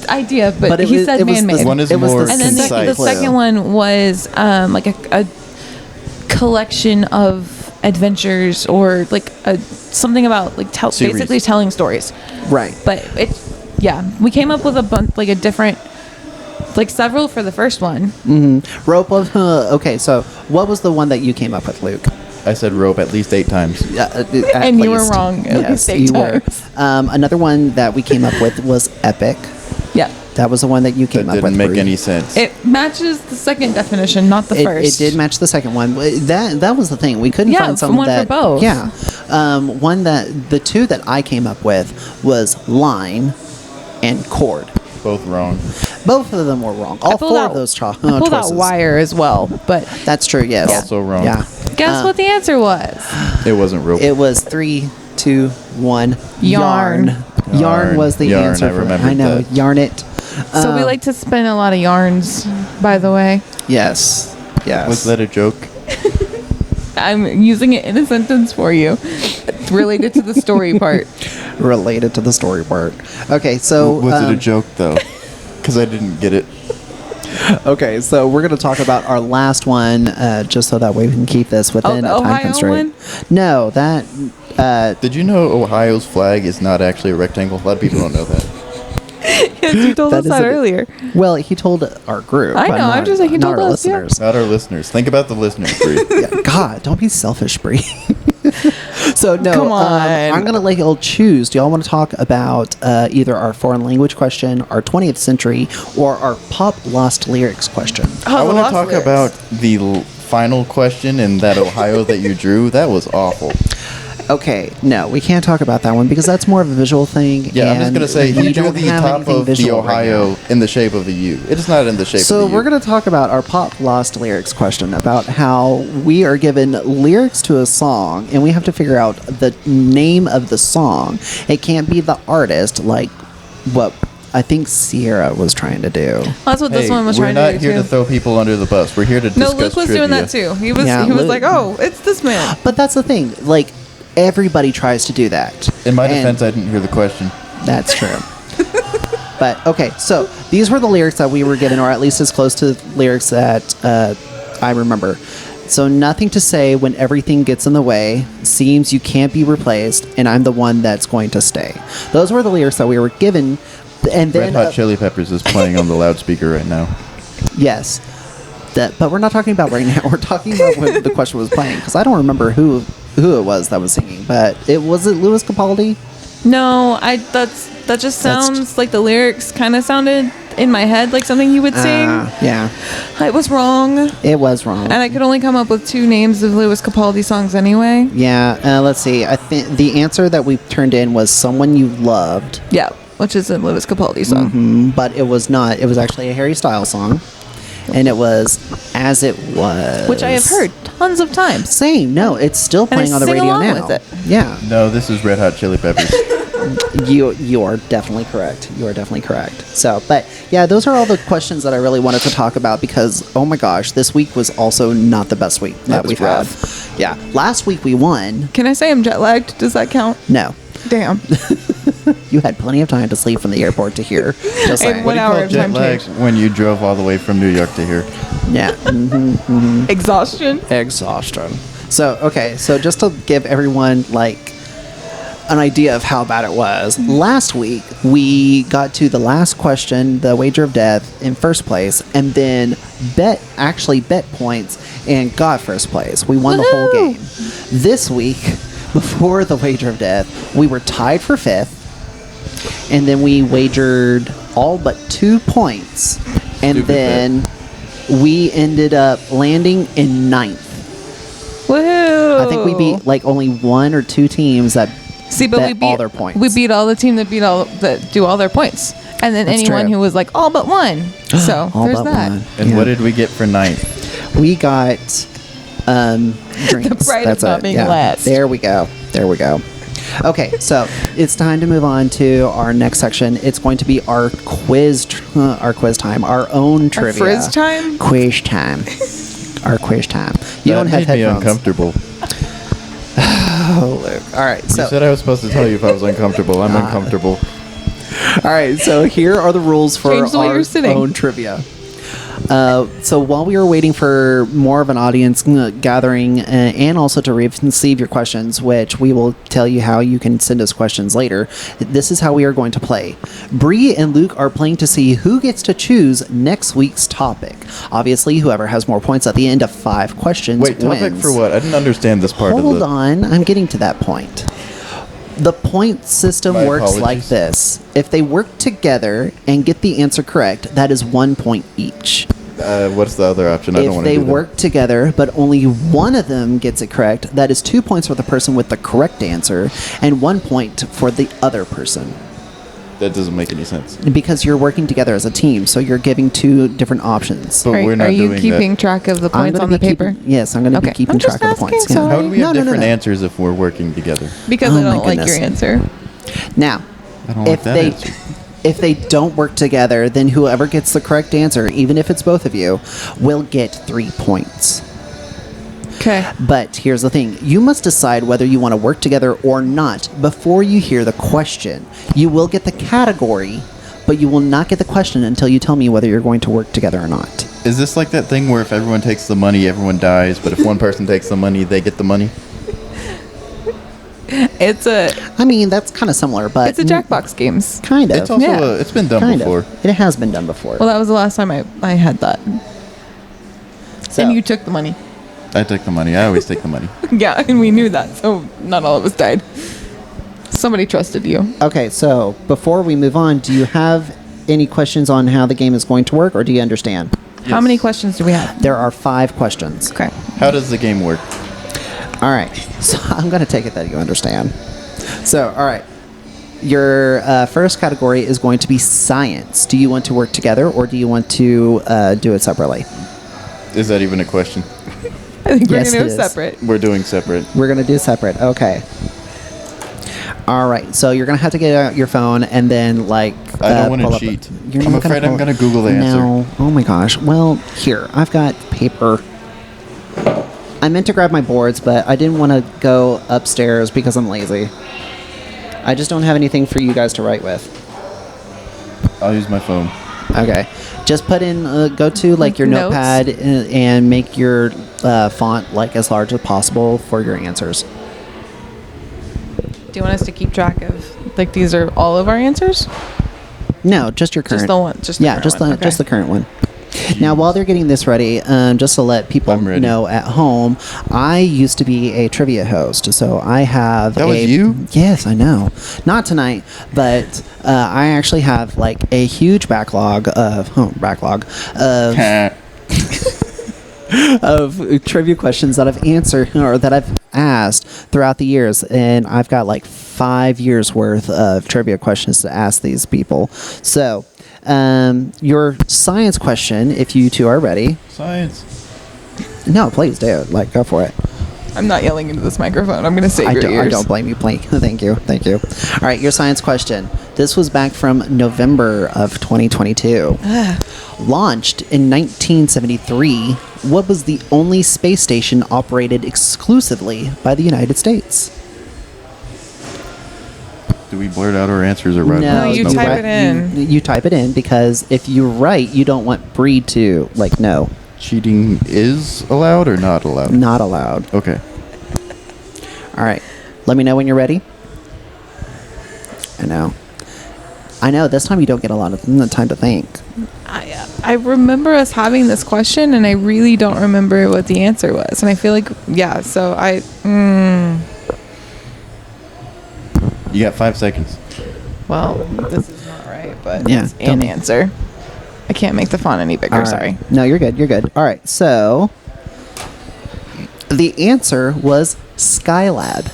S3: idea, but,
S1: But it
S3: he
S1: was-
S3: said
S1: it was the-
S3: man-made.
S2: One is
S1: It was
S2: more
S1: the
S3: And then the
S2: concise.
S3: second one was like a collection of adventures or like something about like
S2: Series.
S3: basically telling stories.
S1: Right.
S3: But we came up with a bunch, like a different, like several for the first one.
S1: Rope of, okay, so what was the one that you came up with, Luke?
S2: I said rope at least 8 times.
S3: And you were wrong at least 8
S1: you were.
S3: times.
S1: Another one that we came up with was epic.
S3: Yeah.
S1: That was the one that you came
S2: That
S1: up with.
S2: didn't make
S1: Bree.
S2: any sense.
S3: It matches the second definition, not the
S1: It
S3: first.
S1: did match the second one. That was the thing. We couldn't
S3: Yeah,
S1: find something
S3: one for
S1: that
S3: both.
S1: Yeah, one that the 2 that I came up with was line and cord.
S2: Both wrong.
S1: Both of them were wrong. All 4 of those
S3: I pulled out
S1: choices.
S3: wire as well, but
S1: That's true. Yes.
S2: Also wrong.
S1: Yeah.
S3: guess what the answer was?
S2: It wasn't rope.
S1: It was 3, 2, 1.
S3: Yarn.
S1: Yarn was the
S2: Yarn,
S1: answer.
S2: I remembered
S1: I know.
S2: that.
S1: Yarn it.
S3: So we like to spin a lot of yarns, by the way.
S1: Yes. Yes.
S2: Was that a joke?
S3: I'm using it in a sentence for you, related to the story part.
S1: related to the story part. Okay, so
S2: Was it a joke though? Because I didn't get it.
S1: okay, so we're going to talk about our last one, just so that way we can keep this within
S3: the
S1: a time
S3: Ohio
S1: constraint.
S3: one?
S1: No, that.
S2: Did you know Ohio's flag is not actually a rectangle? A lot of people don't know that.
S3: Yes, you told
S1: That
S3: us
S1: is
S3: that
S1: a-
S3: earlier.
S1: Well, he told our group.
S3: I
S1: but
S3: know, I'm
S1: not-
S3: just like, he
S1: not
S3: told
S1: our
S3: us, yeah.
S1: listeners.
S2: Not our listeners. Think about the listeners, Bree.
S1: Yeah, God, don't be selfish, Bree. So no,
S3: Come on.
S1: I'm gonna let y'all choose. Do y'all want to talk about either our foreign language question, our 20th century, or our pop lost lyrics question?
S2: I
S3: the
S2: want to
S3: lost
S2: talk
S3: lyrics.
S2: about the final question in that Ohio that you drew. That was awful.
S1: Okay, no, we can't talk about that one because that's more of a visual thing.
S2: Yeah, I'm just
S1: and
S2: gonna say
S1: we
S2: he drew
S1: don't
S2: the
S1: have
S2: top
S1: anything
S2: of the
S1: visual right
S2: Ohio
S1: now.
S2: in the shape of a U. It is not in the shape
S1: So
S2: of a U.
S1: we're going to talk about our pop lost lyrics question about how we are given lyrics to a song and we have to figure out the name of the song. It can't be the artist like what I think Sierra was trying to do.
S3: That's what this
S2: Hey,
S3: one was
S2: we're
S3: trying to
S2: not
S3: do
S2: here
S3: too.
S2: to throw people under the bus. We're here to
S3: No,
S2: discuss
S3: Luke was
S2: trivia.
S3: doing that too. He was
S1: Yeah,
S3: he was
S1: Luke-
S3: like, "Oh, it's this man."
S1: But that's the thing. Like everybody tries to do that.
S2: In my
S1: And
S2: defense, I didn't hear the question.
S1: that's true. But okay, so these were the lyrics that we were given, or at least as close to lyrics that I remember. So nothing to say when everything gets in the way. Seems you can't be replaced, and I'm the one that's going to stay. Those were the lyrics that we were given, and
S2: Red
S1: then
S2: Hot Chili Peppers is playing on the loudspeaker right now.
S1: yes, but we're not talking about right now. We're talking about when the question was playing because I don't remember who it was that was singing, but it was Louis Capaldi.
S3: No, that just
S1: That's-
S3: sounds like the lyrics kind of sounded in my head like something he would sing.
S1: Yeah,
S3: I was wrong,
S1: it was wrong.
S3: and I could only come up with 2 names of Louis Capaldi songs anyway.
S1: Yeah, let's see. I think the answer that we turned in was "Someone You Loved,"
S3: Yeah, which is a Louis Capaldi song.
S1: but it was not. It was actually a Harry Styles song, and it was "As It Was,"
S3: Which I have heard tons of times.
S1: Same. No, it's still
S3: And I
S1: playing on the
S3: sing
S1: radio
S3: along
S1: now.
S3: with it.
S1: Yeah,
S2: No, this is Red Hot Chili Peppers.
S1: you are definitely correct. You are definitely correct. So, but yeah, those are all the questions that I really wanted to talk about because oh my gosh, this week was also not the best week that
S2: was
S1: we've
S2: rough.
S1: had. Yeah, last week we won.
S3: Can I say I'm jet lagged? Does that count?
S1: No,
S3: Damn.
S1: you had plenty of time to sleep from the airport to here. Just
S3: Hey,
S1: saying.
S3: what-
S2: What do you
S3: hour
S2: call
S3: of
S2: jet
S3: time
S2: lag
S3: change.
S2: when you drove all the way from New York to here?
S1: Yeah.
S3: Exhaustion.
S1: Exhaustion. So, okay, so just to give everyone like an idea of how bad it was, last week we got to the last question, the wager of death, in first place, and then bet points and got first place. We won the whole
S3: Woohoo!
S1: game. This week, before the wager of death, we were tied for fifth, and then we wagered all but 2 points, and
S2: Stupid
S1: then we ended up landing in ninth.
S3: Woohoo!
S1: I think we beat like only 1 or 2 teams that
S3: See, but
S1: bet
S3: we beat
S1: all their points.
S3: We beat all the team that do all their points, and then
S1: That's
S3: anyone
S1: true.
S3: who was like all but one. So
S1: All
S3: there's
S1: but
S3: that.
S1: one.
S2: And
S1: Yeah.
S2: what did we get for ninth?
S1: We got drinks.
S3: pride of
S1: That's
S3: not
S1: it.
S3: being
S1: Yeah.
S3: last.
S1: There we go. There we go. Okay, so it's time to move on to our next section. It's going to be our quiz time, our own trivia.
S3: frizz time?
S1: Quiz time. Our quiz time. You don't have
S2: made me
S1: headphones.
S2: uncomfortable.
S1: Oh, Luke. All right,
S2: You
S1: so
S2: said I was supposed to tell you if I was uncomfortable. I'm uncomfortable.
S1: all right, so here are the rules for
S3: Change the way
S1: our
S3: you're sitting.
S1: own trivia. So while we were waiting for more of an audience gathering and also to receive your questions, which we will tell you how you can send us questions later, this is how we are going to play. Bree and Luke are playing to see who gets to choose next week's topic. Obviously, whoever has more points at the end of 5 questions
S2: Wait, topic
S1: wins.
S2: for what? I didn't understand this part
S1: Hold
S2: of the...
S1: on, I'm getting to that point. The point system
S2: My
S1: works like
S2: apologies.
S1: this. If they work together and get the answer correct, that is 1 point each.
S2: What's the other option? I don't
S1: If
S2: want to
S1: they
S2: do that.
S1: work together, but only one of them gets it correct, that is 2 points for the person with the correct answer and 1 point for the other person.
S2: That doesn't make any sense.
S1: Because you're working together as a team, so you're giving 2 different options.
S2: But we're not
S3: are you
S2: doing
S3: keeping
S2: that.
S3: track of the
S1: I'm
S3: points
S1: gonna
S3: on
S1: be
S3: the paper?
S1: Yes, I'm going to be
S3: Okay.
S1: keeping
S3: I'm just
S1: track of the points.
S3: asking, sorry.
S2: How do we have
S1: No, no,
S2: different
S1: no.
S2: answers if we're working together?
S3: Because
S1: Oh
S3: I
S1: my
S3: don't like your
S1: goodness.
S3: answer.
S1: Now,
S2: I don't like
S1: if
S2: that
S1: they
S2: answer.
S1: if they don't work together, then whoever gets the correct answer, even if it's both of you, will get 3 points.
S3: Okay.
S1: But here's the thing. You must decide whether you want to work together or not before you hear the question. You will get the category, but you will not get the question until you tell me whether you're going to work together or not.
S2: Is this like that thing where if everyone takes the money, everyone dies, but if one person takes the money, they get the money?
S1: I mean, that's kind of similar, but...
S3: It's a Jackbox games.
S1: Kind of.
S2: It's also
S3: Yeah.
S2: it's been done
S1: kind
S2: before.
S1: of. It has been done before.
S3: Well, that was the last time I had that.
S1: So-
S3: And you took the money.
S2: I take the money. I always take the money.
S3: Yeah, and we knew that, so not all of us died. Somebody trusted you.
S1: Okay, so before we move on, do you have any questions on how the game is going to work, or do you understand?
S3: How many questions do we have?
S1: There are 5 questions.
S3: Okay.
S2: How does the game work?
S1: All right, so I'm going to take it that you understand. So, all right. Your first category is going to be science. Do you want to work together, or do you want to do it separately?
S2: Is that even a question?
S3: I think we're
S1: Yes,
S3: going
S1: it
S3: to
S1: is.
S3: go separate.
S2: We're doing separate.
S1: We're going to do separate. Okay. All right, so you're going to have to get out your phone and then, like...
S2: I don't want
S1: pull
S2: to
S1: up
S2: cheat.
S1: You're
S2: I'm
S1: not
S2: afraid I'm
S1: pull-
S2: going to Google the answer.
S1: No. Oh, my gosh. Well, here. I've got paper. I meant to grab my boards, but I didn't want to go upstairs because I'm lazy. I just don't have anything for you guys to write with.
S2: I'll use my phone.
S1: Okay. Just put in, go to like your
S3: Notes.
S1: notepad and make your font like as large as possible for your answers.
S3: Do you want us to keep track of, like, these are all of our answers?
S1: No, just your current.
S3: Just the one. Just the
S1: Yeah,
S3: current
S1: just
S3: one.
S1: the
S3: Okay.
S1: just the current one. Now, while they're getting this ready, just to let people
S2: I'm ready.
S1: know at home, I used to be a trivia host, so I have
S2: That was you?
S1: Yes, I know. Not tonight, but I actually have like a huge backlog of of trivia questions that I've answered or that I've asked throughout the years, and I've got like 5 years worth of trivia questions to ask these people. So, your science question, if you two are ready.
S2: Science.
S1: No, please do. Like, go for it.
S3: I'm not yelling into this microphone. I'm going to save your ears.
S1: I don't blame you. Thank you. Thank you. All right, your science question. This was back from November of 2022. Launched in 1973, what was the only space station operated exclusively by the United States?
S2: Do we blurt out our answers or write
S3: No,
S2: them?
S3: you
S1: you
S3: type
S1: write-
S3: it in.
S1: You type it in because if you write, you don't want Bree to, like, no,
S2: Cheating is allowed or not allowed?
S1: not allowed.
S2: Okay.
S1: All right. Let me know when you're ready. I know. This time you don't get a lot of time to think.
S3: I remember us having this question, and I really don't remember what the answer was. And I feel like, yeah, so
S2: You got 5 seconds.
S3: well, this is not right, but
S1: Yeah,
S3: it's
S1: tell
S3: an
S1: me.
S3: answer. I can't make the font any bigger,
S1: All right.
S3: sorry.
S1: No, you're good. You're good. All right. So the answer was Skylab.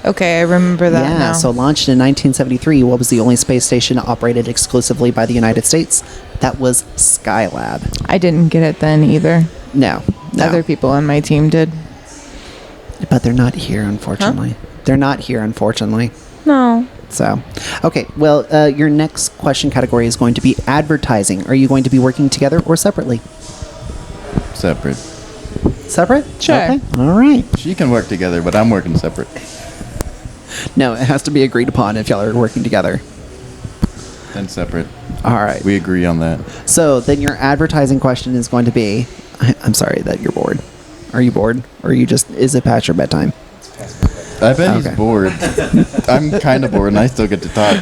S3: Okay, I remember that
S1: Yeah.
S3: now.
S1: So launched in 1973, what was the only space station operated exclusively by the United States? That was Skylab.
S3: I didn't get it then either.
S1: No.
S3: Other people on my team did.
S1: But they're not here, unfortunately. They're not here, unfortunately.
S3: No.
S1: So, okay. Well, your next question category is going to be advertising. Are you going to be working together or separately?
S2: Separate.
S1: Separate?
S3: Sure.
S1: Okay. All right.
S2: She can work together, but I'm working separate.
S1: No, it has to be agreed upon if y'all are working together.
S2: Then separate.
S1: All right.
S2: We agree on that.
S1: So then your advertising question is going to be, I'm sorry that you're bored. Are you bored? Or are you just, is it past your bedtime?
S2: I bet he's
S1: Okay.
S2: bored. I'm kind of bored, and I still get to talk.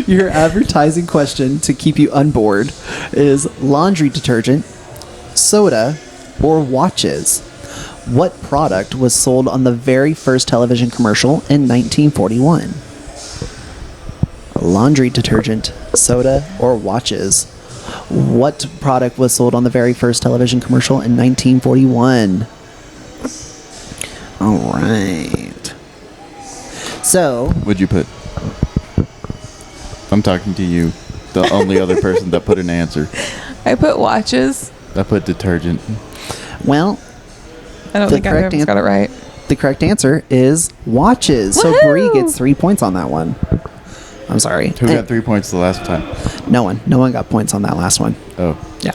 S1: Your advertising question to keep you unbored is laundry detergent, soda, or watches. What product was sold on the very first television commercial in 1941? Laundry detergent, soda, or watches. What product was sold on the very first television commercial in 1941? All right. So,
S2: What'd you put? I'm talking to you, the only other person that put an answer.
S3: I put watches.
S2: I put detergent.
S1: well,
S3: I don't
S1: The
S3: think I
S1: correct
S3: got it right.
S1: the correct answer is watches. So
S3: Woohoo!
S1: Bree gets 3 points on that one. I'm sorry.
S2: Who got 3 points the last time?
S1: No one. No one got points on that last one.
S2: Oh.
S1: Yeah.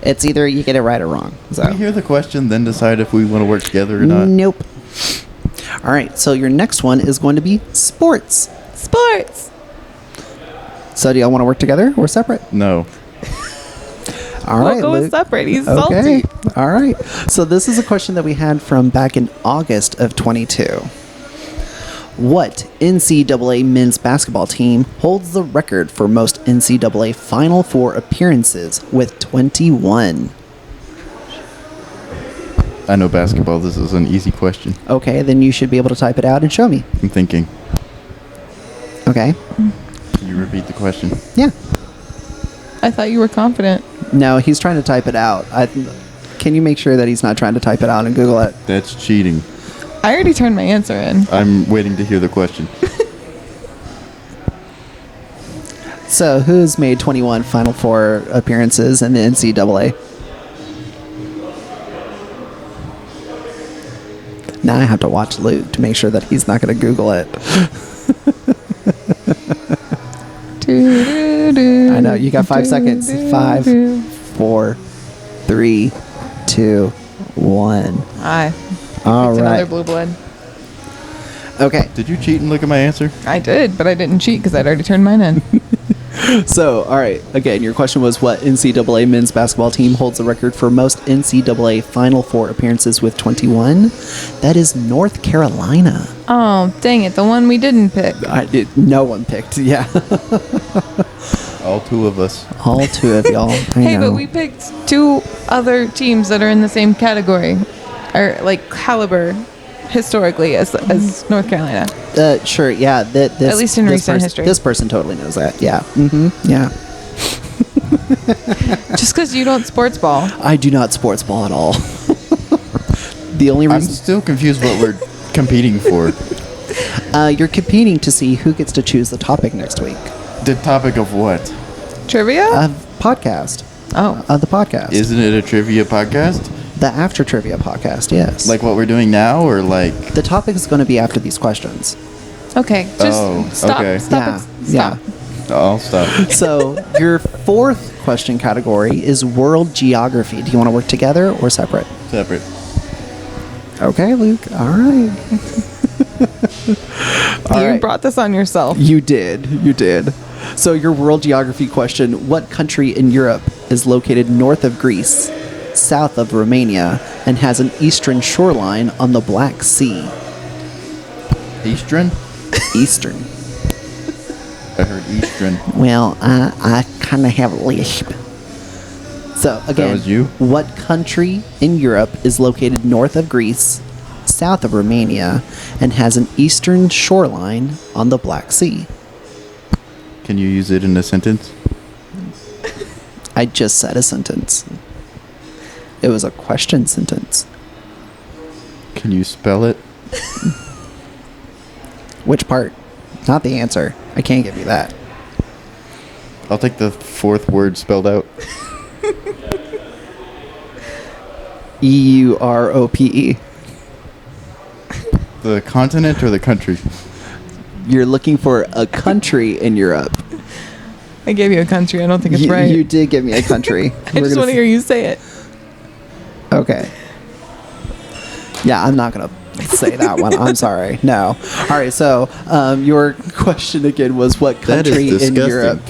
S1: It's either you get it right or wrong. So.
S2: We hear the question, then decide if we want to work together or not.
S1: Nope. All right, so your next one is going to be sports.
S3: Sports.
S1: So do y'all want to work together or separate?
S2: No.
S1: All
S3: We'll
S1: right,
S3: go with
S1: Luke.
S3: separate. He's
S1: Okay.
S3: salty.
S1: All right. So this is a question that we had from back in August of 22. What NCAA men's basketball team holds the record for most NCAA Final Four appearances with 21?
S2: I know basketball. This is an easy question.
S1: Okay, then you should be able to type it out and show me.
S2: I'm thinking.
S1: Okay.
S2: Can you repeat the question?
S1: Yeah.
S3: I thought you were confident.
S1: No, he's trying to type it out. Can you make sure that he's not trying to type it out and Google it?
S2: That's cheating.
S3: I already turned my answer in.
S2: I'm waiting to hear the question.
S1: So, who's made 21 Final Four appearances in the NCAA? Now I have to watch Luke to make sure that he's not going to Google it. I know. You got 5 seconds. 5, 4, 3, 2, 1.
S3: Aye.
S1: All
S3: It's another
S1: right.
S3: blue blood.
S1: Okay.
S2: Did you cheat and look at my answer?
S3: I did, but I didn't cheat because I'd already turned mine in.
S1: So, all right. Again, your question was what NCAA men's basketball team holds the record for most NCAA Final Four appearances with 21? That is North Carolina.
S3: Oh, dang it. The one we didn't pick.
S1: No one picked. Yeah.
S2: All two of us.
S1: All two of y'all. I
S3: Hey,
S1: know.
S3: but we picked two other teams that are in the same category, or like caliber, historically, as North Carolina.
S1: Sure, yeah. This,
S3: At least in
S1: this
S3: recent
S1: person-
S3: history.
S1: This person totally knows that. Yeah. Mm-hmm. Yeah.
S3: Just because you don't sports ball.
S1: I do not sports ball at all. The only
S2: I'm
S1: reason
S2: still confused what we're competing for.
S1: you're competing to see who gets to choose the topic next week
S2: The topic of what?
S3: Trivia?
S1: of podcast
S3: Oh.
S1: of the podcast.
S2: Isn't it a trivia podcast?
S1: The After Trivia podcast? Yes.
S2: Like what we're doing now, or like...
S1: the topic is going to be after these questions.
S3: Okay. Just
S2: Oh,
S3: stop.
S2: okay.
S3: Stop.
S1: Yeah.
S3: Stop.
S2: I'll stop.
S1: So your fourth question category is world geography. Do you want to work together or separate?
S2: Separate.
S1: Okay, Luke. All right. All
S3: You
S1: right.
S3: brought this on yourself.
S1: You did. You did. So your world geography question, what country in Europe is located north of Greece, south of Romania, and has an eastern shoreline on the Black Sea?
S2: Eastern?
S1: Eastern.
S2: I heard Eastern.
S1: Well, I kind of have a lisp. So again,
S2: was you?
S1: what country in Europe is located north of Greece, south of Romania, and has an eastern shoreline on the Black Sea?
S2: Can you use it in a sentence?
S1: I just said a sentence. It was a question sentence.
S2: Can you spell it?
S1: Which part? Not the answer. I can't give you that.
S2: I'll take the fourth word spelled out.
S1: EUROPE.
S2: The continent or the country?
S1: You're looking for a country in Europe.
S3: I gave you a country. I don't think it's
S1: You,
S3: right.
S1: you did give me a country.
S3: I just want to hear you say it.
S1: Okay. Yeah, I'm not gonna say that one. I'm sorry. No. All right. So your question again was what
S2: That is
S1: country in
S2: disgusting.
S1: Europe?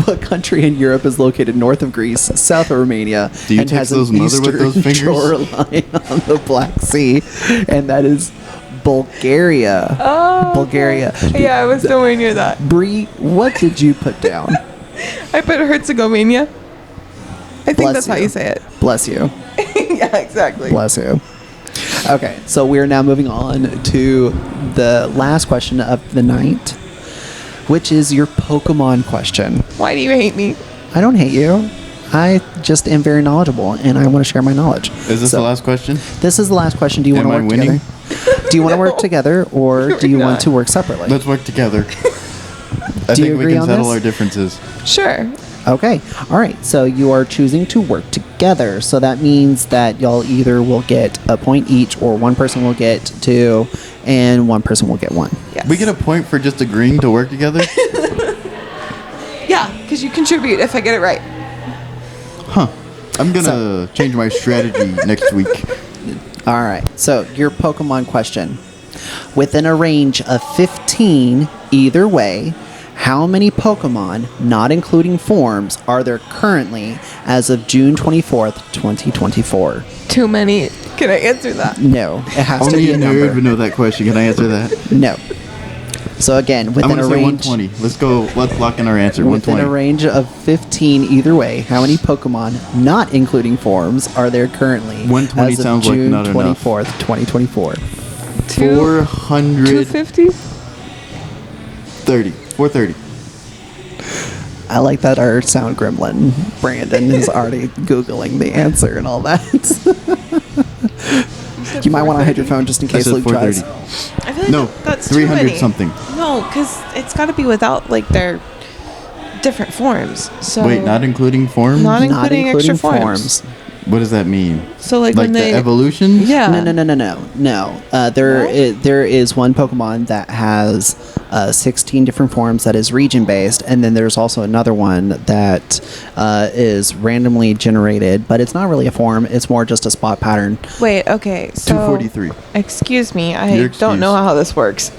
S1: What country in Europe is located north of Greece, south of Romania,
S2: Do you
S1: and
S2: text
S1: has an
S2: those mother with those
S1: eastern
S2: fingers?
S1: shoreline on the Black Sea? And that is Bulgaria.
S3: Oh.
S1: Bulgaria.
S3: Yeah, I was nowhere near that.
S1: Bree, what did you put down?
S3: I put Herzegovina. I think
S1: Bless
S3: that's how
S1: you.
S3: you say it.
S1: Bless you.
S3: Yeah, exactly.
S1: Bless you. Okay, so we're now moving on to the last question of the night, which is your Pokemon question.
S3: Why do you hate me?
S1: I don't hate you. I just am very knowledgeable, and I want to share my knowledge.
S2: Is this
S1: So,
S2: the last question?
S1: This is the last question. Do you want
S2: Am
S1: to
S2: I
S1: work
S2: winning?
S1: together? Do you want to work together, or do you want
S3: not.
S1: to work separately?
S2: Let's work together. I
S1: Do you
S2: think we
S1: agree
S2: can
S1: on
S2: settle
S1: this?
S2: our differences.
S3: Sure.
S1: Okay. All right. So you are choosing to work together. So that means that y'all either will get a point each, or one person will get 2, and one person will get 1.
S3: Yes.
S2: We get a point for just agreeing to work together?
S3: Yeah, because you contribute if I get it right.
S2: I'm gonna change my strategy next week.
S1: All right. So your Pokemon question: within a range of 15 either way, how many Pokemon, not including forms, are there currently as of June 24th, 2024?
S3: Too many. Can I answer that?
S1: No, it has to
S2: Only
S1: be
S2: a
S1: a
S2: nerd would
S1: number.
S2: know that question. Can I answer that?
S1: No. So again,
S2: I'm
S1: within
S2: gonna
S1: a
S2: say
S1: range
S2: 120. Let's go. Let's lock in our answer.
S1: within a
S2: 120.
S1: range of 15 either way, how many Pokemon, not including forms, are there currently
S2: 120
S1: as of
S2: sounds like
S1: June
S2: not enough.
S1: 24th, 2024?
S2: 430.
S3: 250?
S2: 430.
S1: I like that our sound gremlin, Brandon, is already Googling the answer and all that. You might want to hide your phone just in
S2: I
S1: case
S2: said
S1: Luke tries.
S2: 430.
S4: I feel like
S2: No,
S4: that's
S2: 300
S4: too many.
S2: something.
S4: No, because it's got to be without like their different forms. So
S2: Wait, not including forms?
S4: Not in-
S1: Not
S4: including
S1: including
S4: extra forms.
S2: What does that mean?
S4: So like
S2: Like
S4: when
S2: the
S4: they
S2: evolutions?
S4: yeah
S1: No. There is one Pokemon that has 16 different forms that is region based, and then there's also another one that is randomly generated, but it's not really a form. It's more just a spot pattern.
S4: Wait, okay, so
S2: 243.
S4: Excuse me, I
S2: Your
S4: don't know
S2: excuse.
S4: how this works.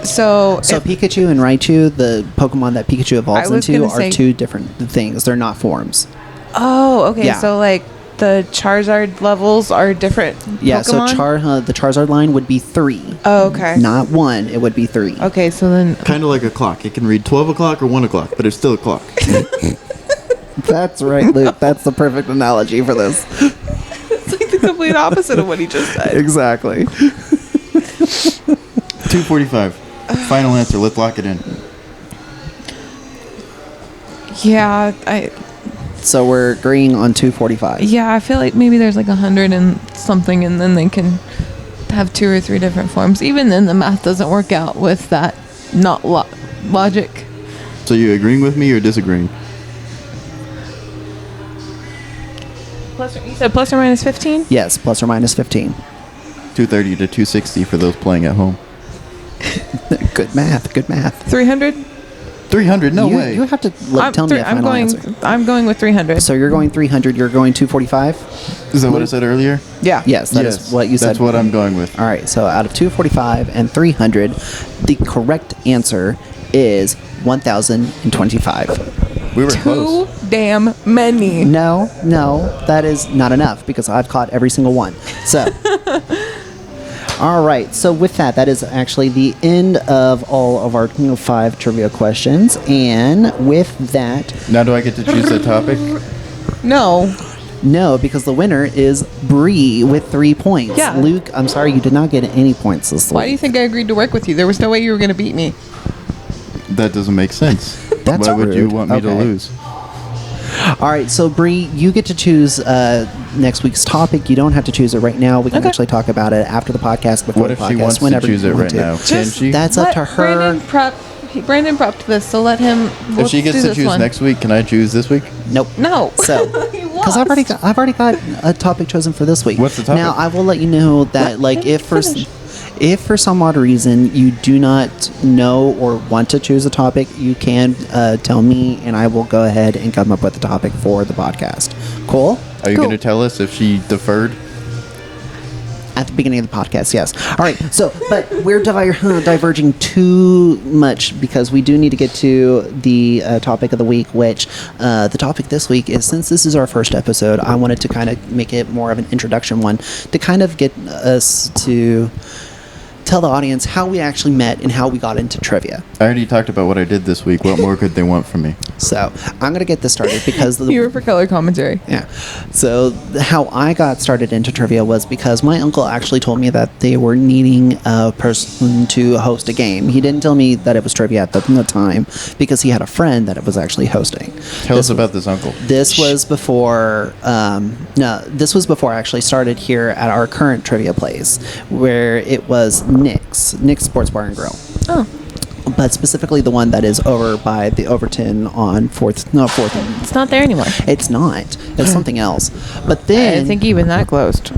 S4: So
S1: So
S4: if-
S1: Pikachu and Raichu, the Pokemon that Pikachu evolves
S3: I was
S1: into,
S3: gonna
S1: are
S3: say-
S1: two different things. They're not forms.
S4: oh, okay,
S1: Yeah.
S4: so like the Charizard levels are different.
S1: Yeah.
S4: Pokemon?
S1: So the Charizard line would be 3,
S4: Oh, okay.
S1: not 1. It would be 3.
S4: Okay, so then
S2: Kind of like a clock. It can read 12 o'clock or 1 o'clock, but it's still a clock.
S1: That's right, Luke. That's the perfect analogy for this.
S4: it's like the complete opposite of what he just said.
S1: Exactly.
S2: 245. Final answer. Let's lock it in.
S3: Yeah,
S1: So we're agreeing on 245.
S3: I feel like maybe there's like 100 and something, and then they can have 2 or 3 different forms. Even then, the math doesn't work out with that not logic.
S2: So you agreeing with me or disagreeing?
S3: You said plus or minus 15?
S1: Yes, plus or minus 15.
S2: 230 to 260 for those playing at home.
S1: Good math. Good math.
S3: 300?
S2: 300? No
S1: you,
S2: way.
S1: You have to tell me a final answer.
S3: I'm going with 300.
S1: So you're going 300. You're going 245.
S2: Is that what I said earlier?
S3: Yeah.
S1: Yes, that is what you said.
S2: That's what I'm going with.
S1: All right. So out of 245 and 300, the correct answer is 1,025.
S2: We were
S3: Too
S2: close.
S3: damn many.
S1: No, that is not enough because I've caught every single one. So, all right. So with that, that is actually the end of all of our 5 trivia questions. And with that,
S2: Now do I get to choose the topic?
S3: No.
S1: no, because the winner is Bree with 3 points.
S3: Yeah.
S1: Luke, I'm sorry you did not get any points this week.
S3: Why do you think I agreed to work with you? There was no way you were going to beat me.
S2: That doesn't make sense.
S1: That's
S2: Why would you
S1: rude.
S2: want me to
S1: Okay.
S2: lose?
S1: All right, so Bree, you get to choose next week's topic. You don't have to choose it right now. We can
S3: Okay.
S1: actually talk about it after the podcast, before
S2: What
S1: the
S2: if
S1: podcast,
S2: she wants to
S1: whenever
S2: choose
S1: you
S2: it
S1: want
S2: right
S1: to.
S2: now? Can
S3: Just
S2: she?
S1: That's up
S3: Let
S1: to her.
S3: Brandon prepped this, so let him.
S2: If she gets to choose
S3: one.
S2: next week, can I choose this week?
S1: Nope.
S3: No.
S1: So, because I've already got a topic chosen for this week.
S2: What's the topic?
S1: Now I will let you know that, like, if for some odd reason you do not know or want to choose a topic, you can tell me, and I will go ahead and come up with a topic for the podcast. Cool.
S2: Are you
S3: Cool.
S2: going to tell us if she deferred?
S1: At the beginning of the podcast, yes. All right. So, but we're diverging too much because we do need to get to the topic of the week, which the topic this week is, since this is our first episode, I wanted to kind of make it more of an introduction one to kind of get us to tell the audience how we actually met and how we got into trivia.
S2: I already talked about what I did this week. What more could they want from me?
S1: So I'm going to get this started because the,
S3: You were for color commentary.
S1: yeah. So how I got started into trivia was because my uncle actually told me that they were needing a person to host a game. He didn't tell me that it was trivia at the time because he had a friend that it was actually hosting.
S2: Tell us about this uncle.
S1: This was before. This was before I actually started here at our current trivia place, where it was Nick's Sports Bar and Grill.
S3: Oh.
S1: But specifically the one that is over by the Overton on 4th. No, 4th.
S3: It's not there anymore.
S1: It's not. It's something else. But then
S3: I think even that closed.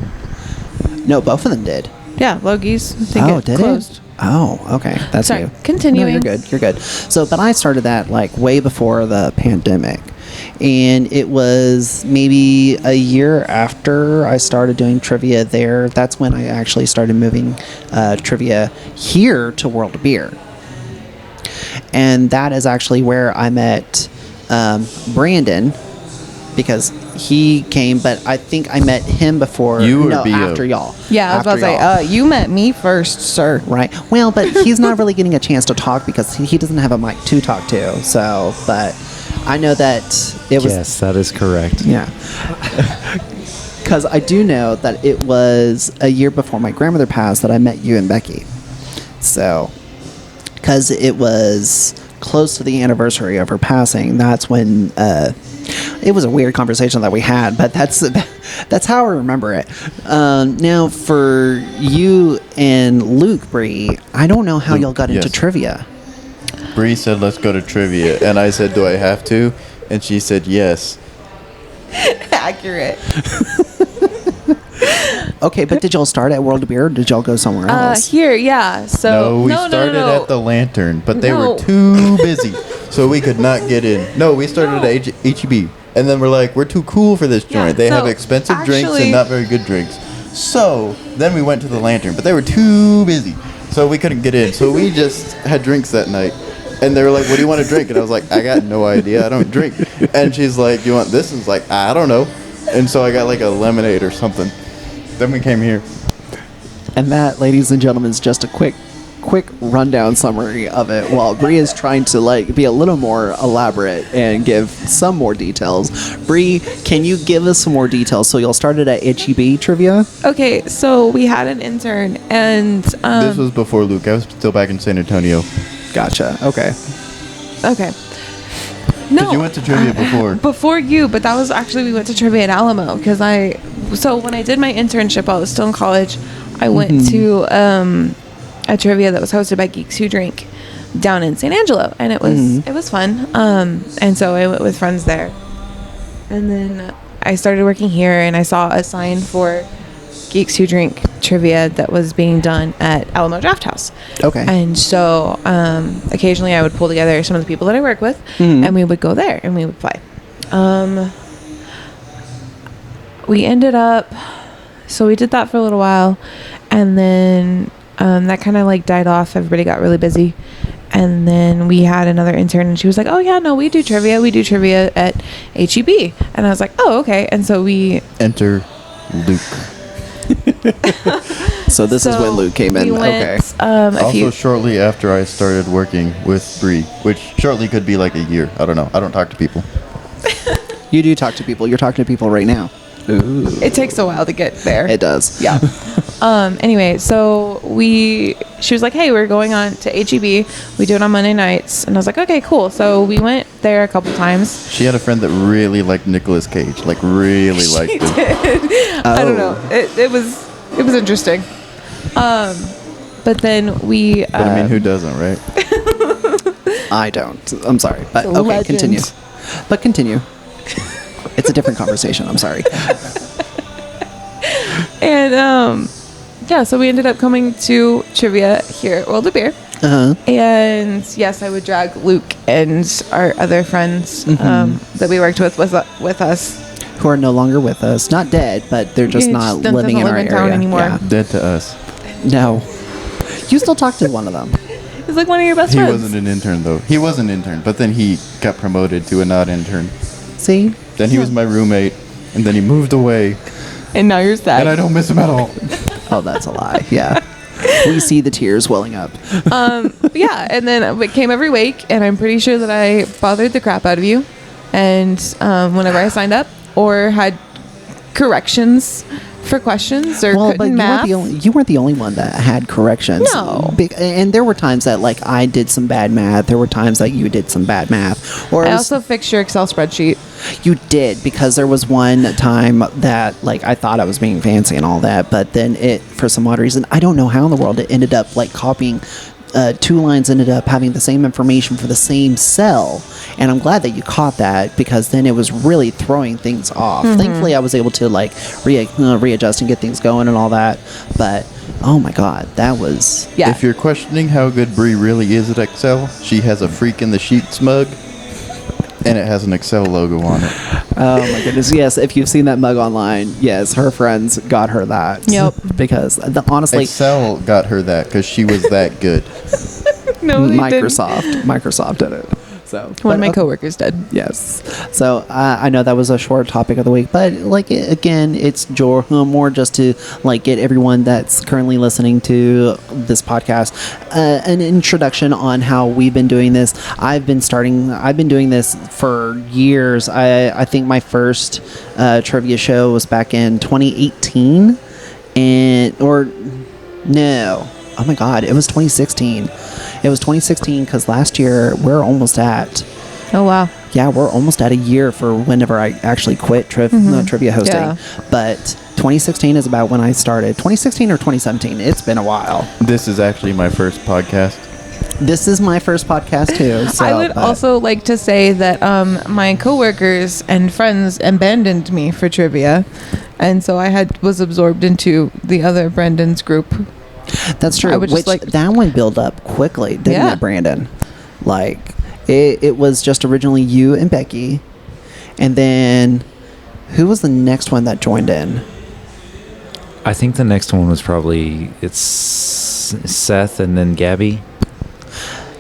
S1: no, both of them did.
S3: Yeah, Logie's. I think
S1: Oh,
S3: it
S1: did
S3: closed.
S1: it? Oh, okay. That's
S3: Sorry,
S1: new.
S3: continuing.
S1: No, you're good. You're good. So, but I started that like way before the pandemic. And it was maybe a year after I started doing trivia there. That's when I actually started moving trivia here to World of Beer. And that is actually where I met Brandon, because he came, but I think I met him before.
S2: You or
S1: no,
S2: BO?
S1: after y'all.
S3: Yeah, I was about to
S1: After
S3: say, you met me first, sir.
S1: right. Well, but he's not really getting a chance to talk because he doesn't have a mic to talk to. So, but I know that it was.
S5: Yes, that is correct.
S1: Yeah. Because I do know that it was a year before my grandmother passed that I met you and Becky. So, because it was close to the anniversary of her passing, that's when it was a weird conversation that we had, but that's how I remember it. Now, for you and Luke, Bree, I don't know how
S2: Luke,
S1: y'all got into
S2: yes.
S1: trivia.
S2: Bree said, let's go to trivia. And I said, do I have to? And she said, yes.
S3: Accurate.
S1: Okay, but did y'all start at World of Beer or did y'all go somewhere else?
S3: Here, yeah. So
S2: No, we started at the Lantern, but they were too busy, so we could not get in. No, we started at HEB. And then we're like, we're too cool for this
S3: Yeah,
S2: joint. They have
S3: so
S2: expensive drinks
S3: actually-
S2: and not very good drinks. So then we went to the Lantern, but they were too busy, so we couldn't get in. So we just had drinks that night. And they were like, what do you want to drink? And I was like, I got no idea. I don't drink. And she's like, do you want this? And I was like, I don't know. And so I got like a lemonade or something. Then we came here.
S1: And that, ladies and gentlemen, is just a quick rundown summary of it, while Bree is trying to like be a little more elaborate and give some more details. Bree, can you give us some more details? So y'all started at HEB trivia?
S3: Okay, so we had an intern, and
S2: This was before Luke. I was still back in San Antonio.
S1: Gotcha. Okay.
S3: okay. No,
S2: You went to trivia before.
S3: before you, but that was actually we went to trivia at Alamo because so when I did my internship while I was still in college, I went to a trivia that was hosted by Geeks Who Drink down in San Angelo, and it was fun. And so I went with friends there, and then I started working here, and I saw a sign for Geeks Who Drink trivia that was being done at Alamo Draft House.
S1: Okay.
S3: And so occasionally I would pull together some of the people that I work with, and we would go there and we would play. We ended up, so we did that for a little while, and then that kind of like died off. Everybody got really busy. And then we had another intern, and she was like, oh yeah, no, we do trivia. We do trivia at HEB. And I was like, oh, okay. And so we...
S2: Enter Luke.
S1: So this is when Luke came in.
S3: We went,
S1: Okay.
S2: Also, shortly after I started working with Bree, which shortly could be like a year. I don't know. I don't talk to people.
S1: You do talk to people. You're talking to people right now. Ooh.
S3: It takes a while to get there.
S1: It does.
S3: Yeah. Anyway, so she was like, hey, we're going on to HEB. We do it on Monday nights. And I was like, okay, cool. So we went there a couple times.
S2: She had a friend that really liked Nicolas Cage. Like, really liked him.
S3: I don't know. It was interesting. But then we...
S2: But I mean, who doesn't, right?
S1: I don't. I'm sorry. But okay,
S3: Legend.
S1: continue. But continue. It's a different conversation. I'm sorry.
S3: And yeah, so we ended up coming to trivia here at World of Beer.
S1: Uh-huh.
S3: And yes, I would drag Luke and our other friends that we worked with us.
S1: Who are no longer with us. Not dead, but they're just
S3: Yeah,
S1: not
S3: just doesn't
S1: living in
S3: live
S1: our
S3: in town
S1: area.
S3: anymore.
S1: Yeah.
S2: Dead to us.
S1: No. You still talk to one of them.
S3: He's like one of your best
S2: He
S3: friends.
S2: wasn't an intern, though. He was an intern, but then he got promoted to a not intern.
S1: See?
S2: Then he was my roommate, and then he moved away,
S3: And now you're sad.
S2: and I don't miss him at all.
S1: Oh, that's a lie. Yeah. We see the tears welling up.
S3: But yeah, and then it came every week, and I'm pretty sure that I bothered the crap out of you. And whenever I signed up or had corrections for questions or
S1: Well, but
S3: couldn't math,
S1: you weren't the only one that had corrections.
S3: No.
S1: And there were times that like I did some bad math. There were times that you did some bad math. Or it
S3: I
S1: was-
S3: also fixed your Excel spreadsheet.
S1: You did, because there was one time that like I thought I was being fancy and all that, but then it, for some odd reason, I don't know how in the world, it ended up like copying two lines ended up having the same information for the same cell. And I'm glad that you caught that, because then it was really throwing things off. Thankfully, I was able to like readjust and get things going and all that. But oh my god, that was
S3: Yeah.
S2: If you're questioning how good Bree really is at Excel, she has a freak in the sheets mug. And it has an Excel logo on it.
S1: Oh my goodness! Yes, if you've seen that mug online, yes, her friends got her that.
S3: Yep.
S1: Because honestly,
S2: Excel got her that because she was that good.
S3: No, they didn't.
S1: Microsoft did it. So
S3: One of my
S1: but,
S3: coworkers did.
S1: yes. So I know that was a short topic of the week, but like again, it's more just to like get everyone that's currently listening to this podcast an introduction on how we've been doing this. I've been doing this for years. I think my first trivia show was back in 2018, no. Oh my God, it was 2016. It was 2016 because last year we're almost at.
S3: Oh, wow.
S1: Yeah, we're almost at a year for whenever I actually quit trivia hosting.
S3: Yeah.
S1: But 2016 is about when I started. 2016 or 2017. It's been a while.
S2: This is actually my first podcast.
S1: This is my first podcast too. So,
S3: I would
S1: but-
S3: also like to say that my coworkers and friends abandoned me for trivia, and so I was absorbed into the other Brendan's group.
S1: That's true.
S3: I would just
S1: Which that one built up quickly, didn't
S3: Yeah.
S1: it, Brandon? Like it was just originally you and Becky, and then who was the next one that joined in?
S5: I think the next one was probably Seth and then Gabby.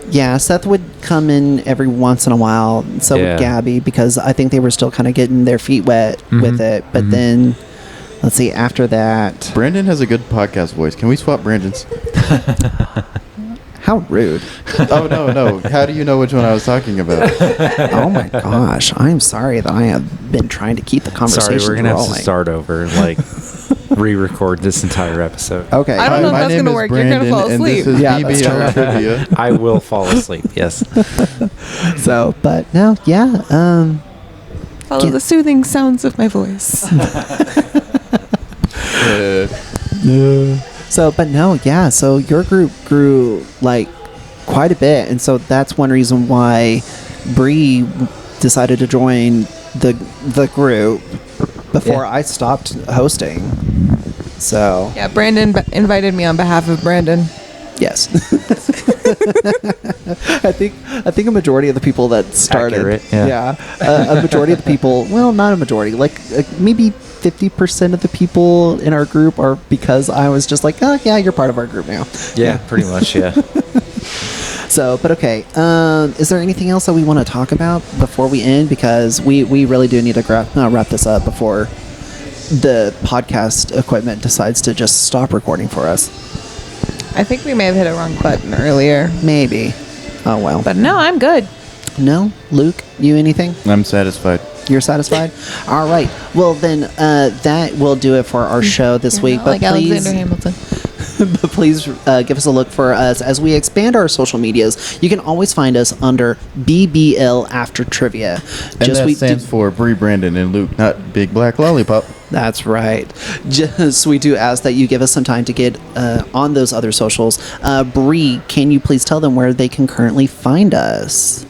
S1: Yeah, Seth would come in every once in a while. So
S5: Yeah.
S1: would Gabby, because I think they were still kind of getting their feet wet with it. But
S5: mhm.
S1: then, let's see, after that,
S2: Brandon has a good podcast voice. Can we swap Brandon's?
S1: how rude.
S2: Oh, no. How do you know which one I was talking about?
S1: Oh my gosh, I'm sorry that I have been trying to keep the conversation
S5: Sorry, we're gonna
S1: rolling.
S5: have to start over, like re-record this entire episode.
S1: Okay.
S3: I don't know if
S2: My
S3: that's
S2: name
S3: gonna
S2: is
S3: work. You're gonna fall
S2: Brandon, and
S3: asleep.
S2: This is
S1: Yeah, that's
S2: BBL
S1: true.
S2: Trivia.
S5: I will fall asleep. Yes.
S1: So, but no, yeah.
S3: Follow
S1: Yeah.
S3: the soothing sounds of my voice.
S1: So, but no, yeah. So your group grew like quite a bit, and so that's one reason why Bree decided to join the group before
S5: Yeah.
S1: I stopped hosting. So
S3: Yeah, Brandon invited me on behalf of Brandon.
S1: yes, I think a majority of the people that started,
S5: Accurate, yeah.
S1: a majority of the people, well, not a majority, like maybe 50% of the people in our group are because I was just like, oh yeah, you're part of our group now.
S5: Yeah, pretty much. Yeah.
S1: So, but okay. Is there anything else that we want to talk about before we end? Because we really do need to wrap this up before the podcast equipment decides to just stop recording for us.
S3: I think we may have hit a wrong button earlier.
S1: Maybe. Oh well.
S3: But no, I'm good.
S1: No, Luke, you anything?
S2: I'm satisfied.
S1: You're satisfied? All right. Well, then that will do it for our show this
S3: You're
S1: week.
S3: not
S1: But
S3: like
S1: please,
S3: Alexander Hamilton.
S1: but please give us a look for us as we expand our social medias. You can always find us under BBL After Trivia.
S2: And that stands for Bree, Brandon, and Luke, not Big Black Lollipop.
S1: That's right. Just we do ask that you give us some time to get on those other socials. Bree, can you please tell them where they can currently find us?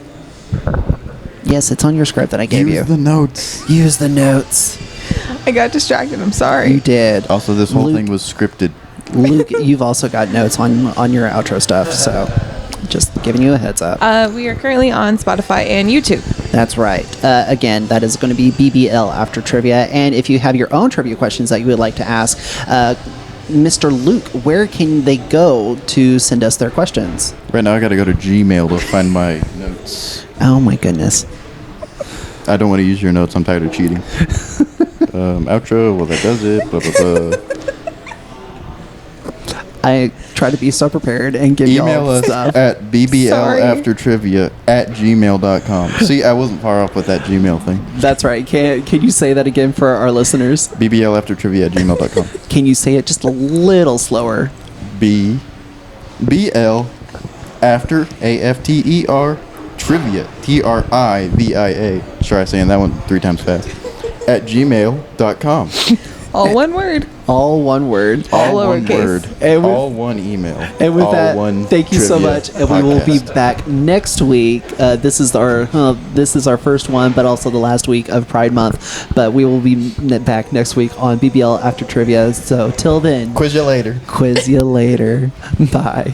S1: Yes, it's on your script that I gave you.
S2: Use the notes.
S1: Use the notes.
S3: I got distracted. I'm sorry.
S1: You did.
S2: Also, this whole
S1: Luke-
S2: thing was scripted.
S1: Luke, you've also got notes on your outro stuff, so just giving you a heads up.
S3: We are currently on Spotify and YouTube.
S1: That's right. Again, that is going to be BBL After Trivia. And if you have your own trivia questions that you would like to ask, Mr. Luke, where can they go to send us their questions?
S2: Right now, I gotta go to Gmail to find my notes.
S1: Oh my goodness.
S2: I don't want to use your notes. I'm tired of cheating. Outro. Well, that does it. Blah, blah, blah.
S1: I try to be so prepared and give you
S2: Email
S1: all
S2: us
S1: stuff.
S2: at
S3: Sorry.
S2: bbl-aftertrivia@gmail.com. See, I wasn't far off with that Gmail thing.
S1: That's right. Can you say that again for our listeners?
S2: bbl-aftertrivia@gmail.com.
S1: Can you say it just a little slower?
S2: BL after AFTER trivia TRIVIA. Try saying that one 3 times fast. At gmail.com.
S3: All one word.
S1: All one word.
S3: All
S2: All one
S3: lowercase.
S2: word.
S1: And with-
S2: all one email.
S1: And with
S2: all
S1: that,
S2: one
S1: thank you so
S2: trivia
S1: much, and we will be
S2: podcast.
S1: back next week. This is our first one, but also the last week of Pride Month. But we will be back next week on BBL After Trivia. So till then,
S2: Quiz you later.
S1: quiz you later. Bye.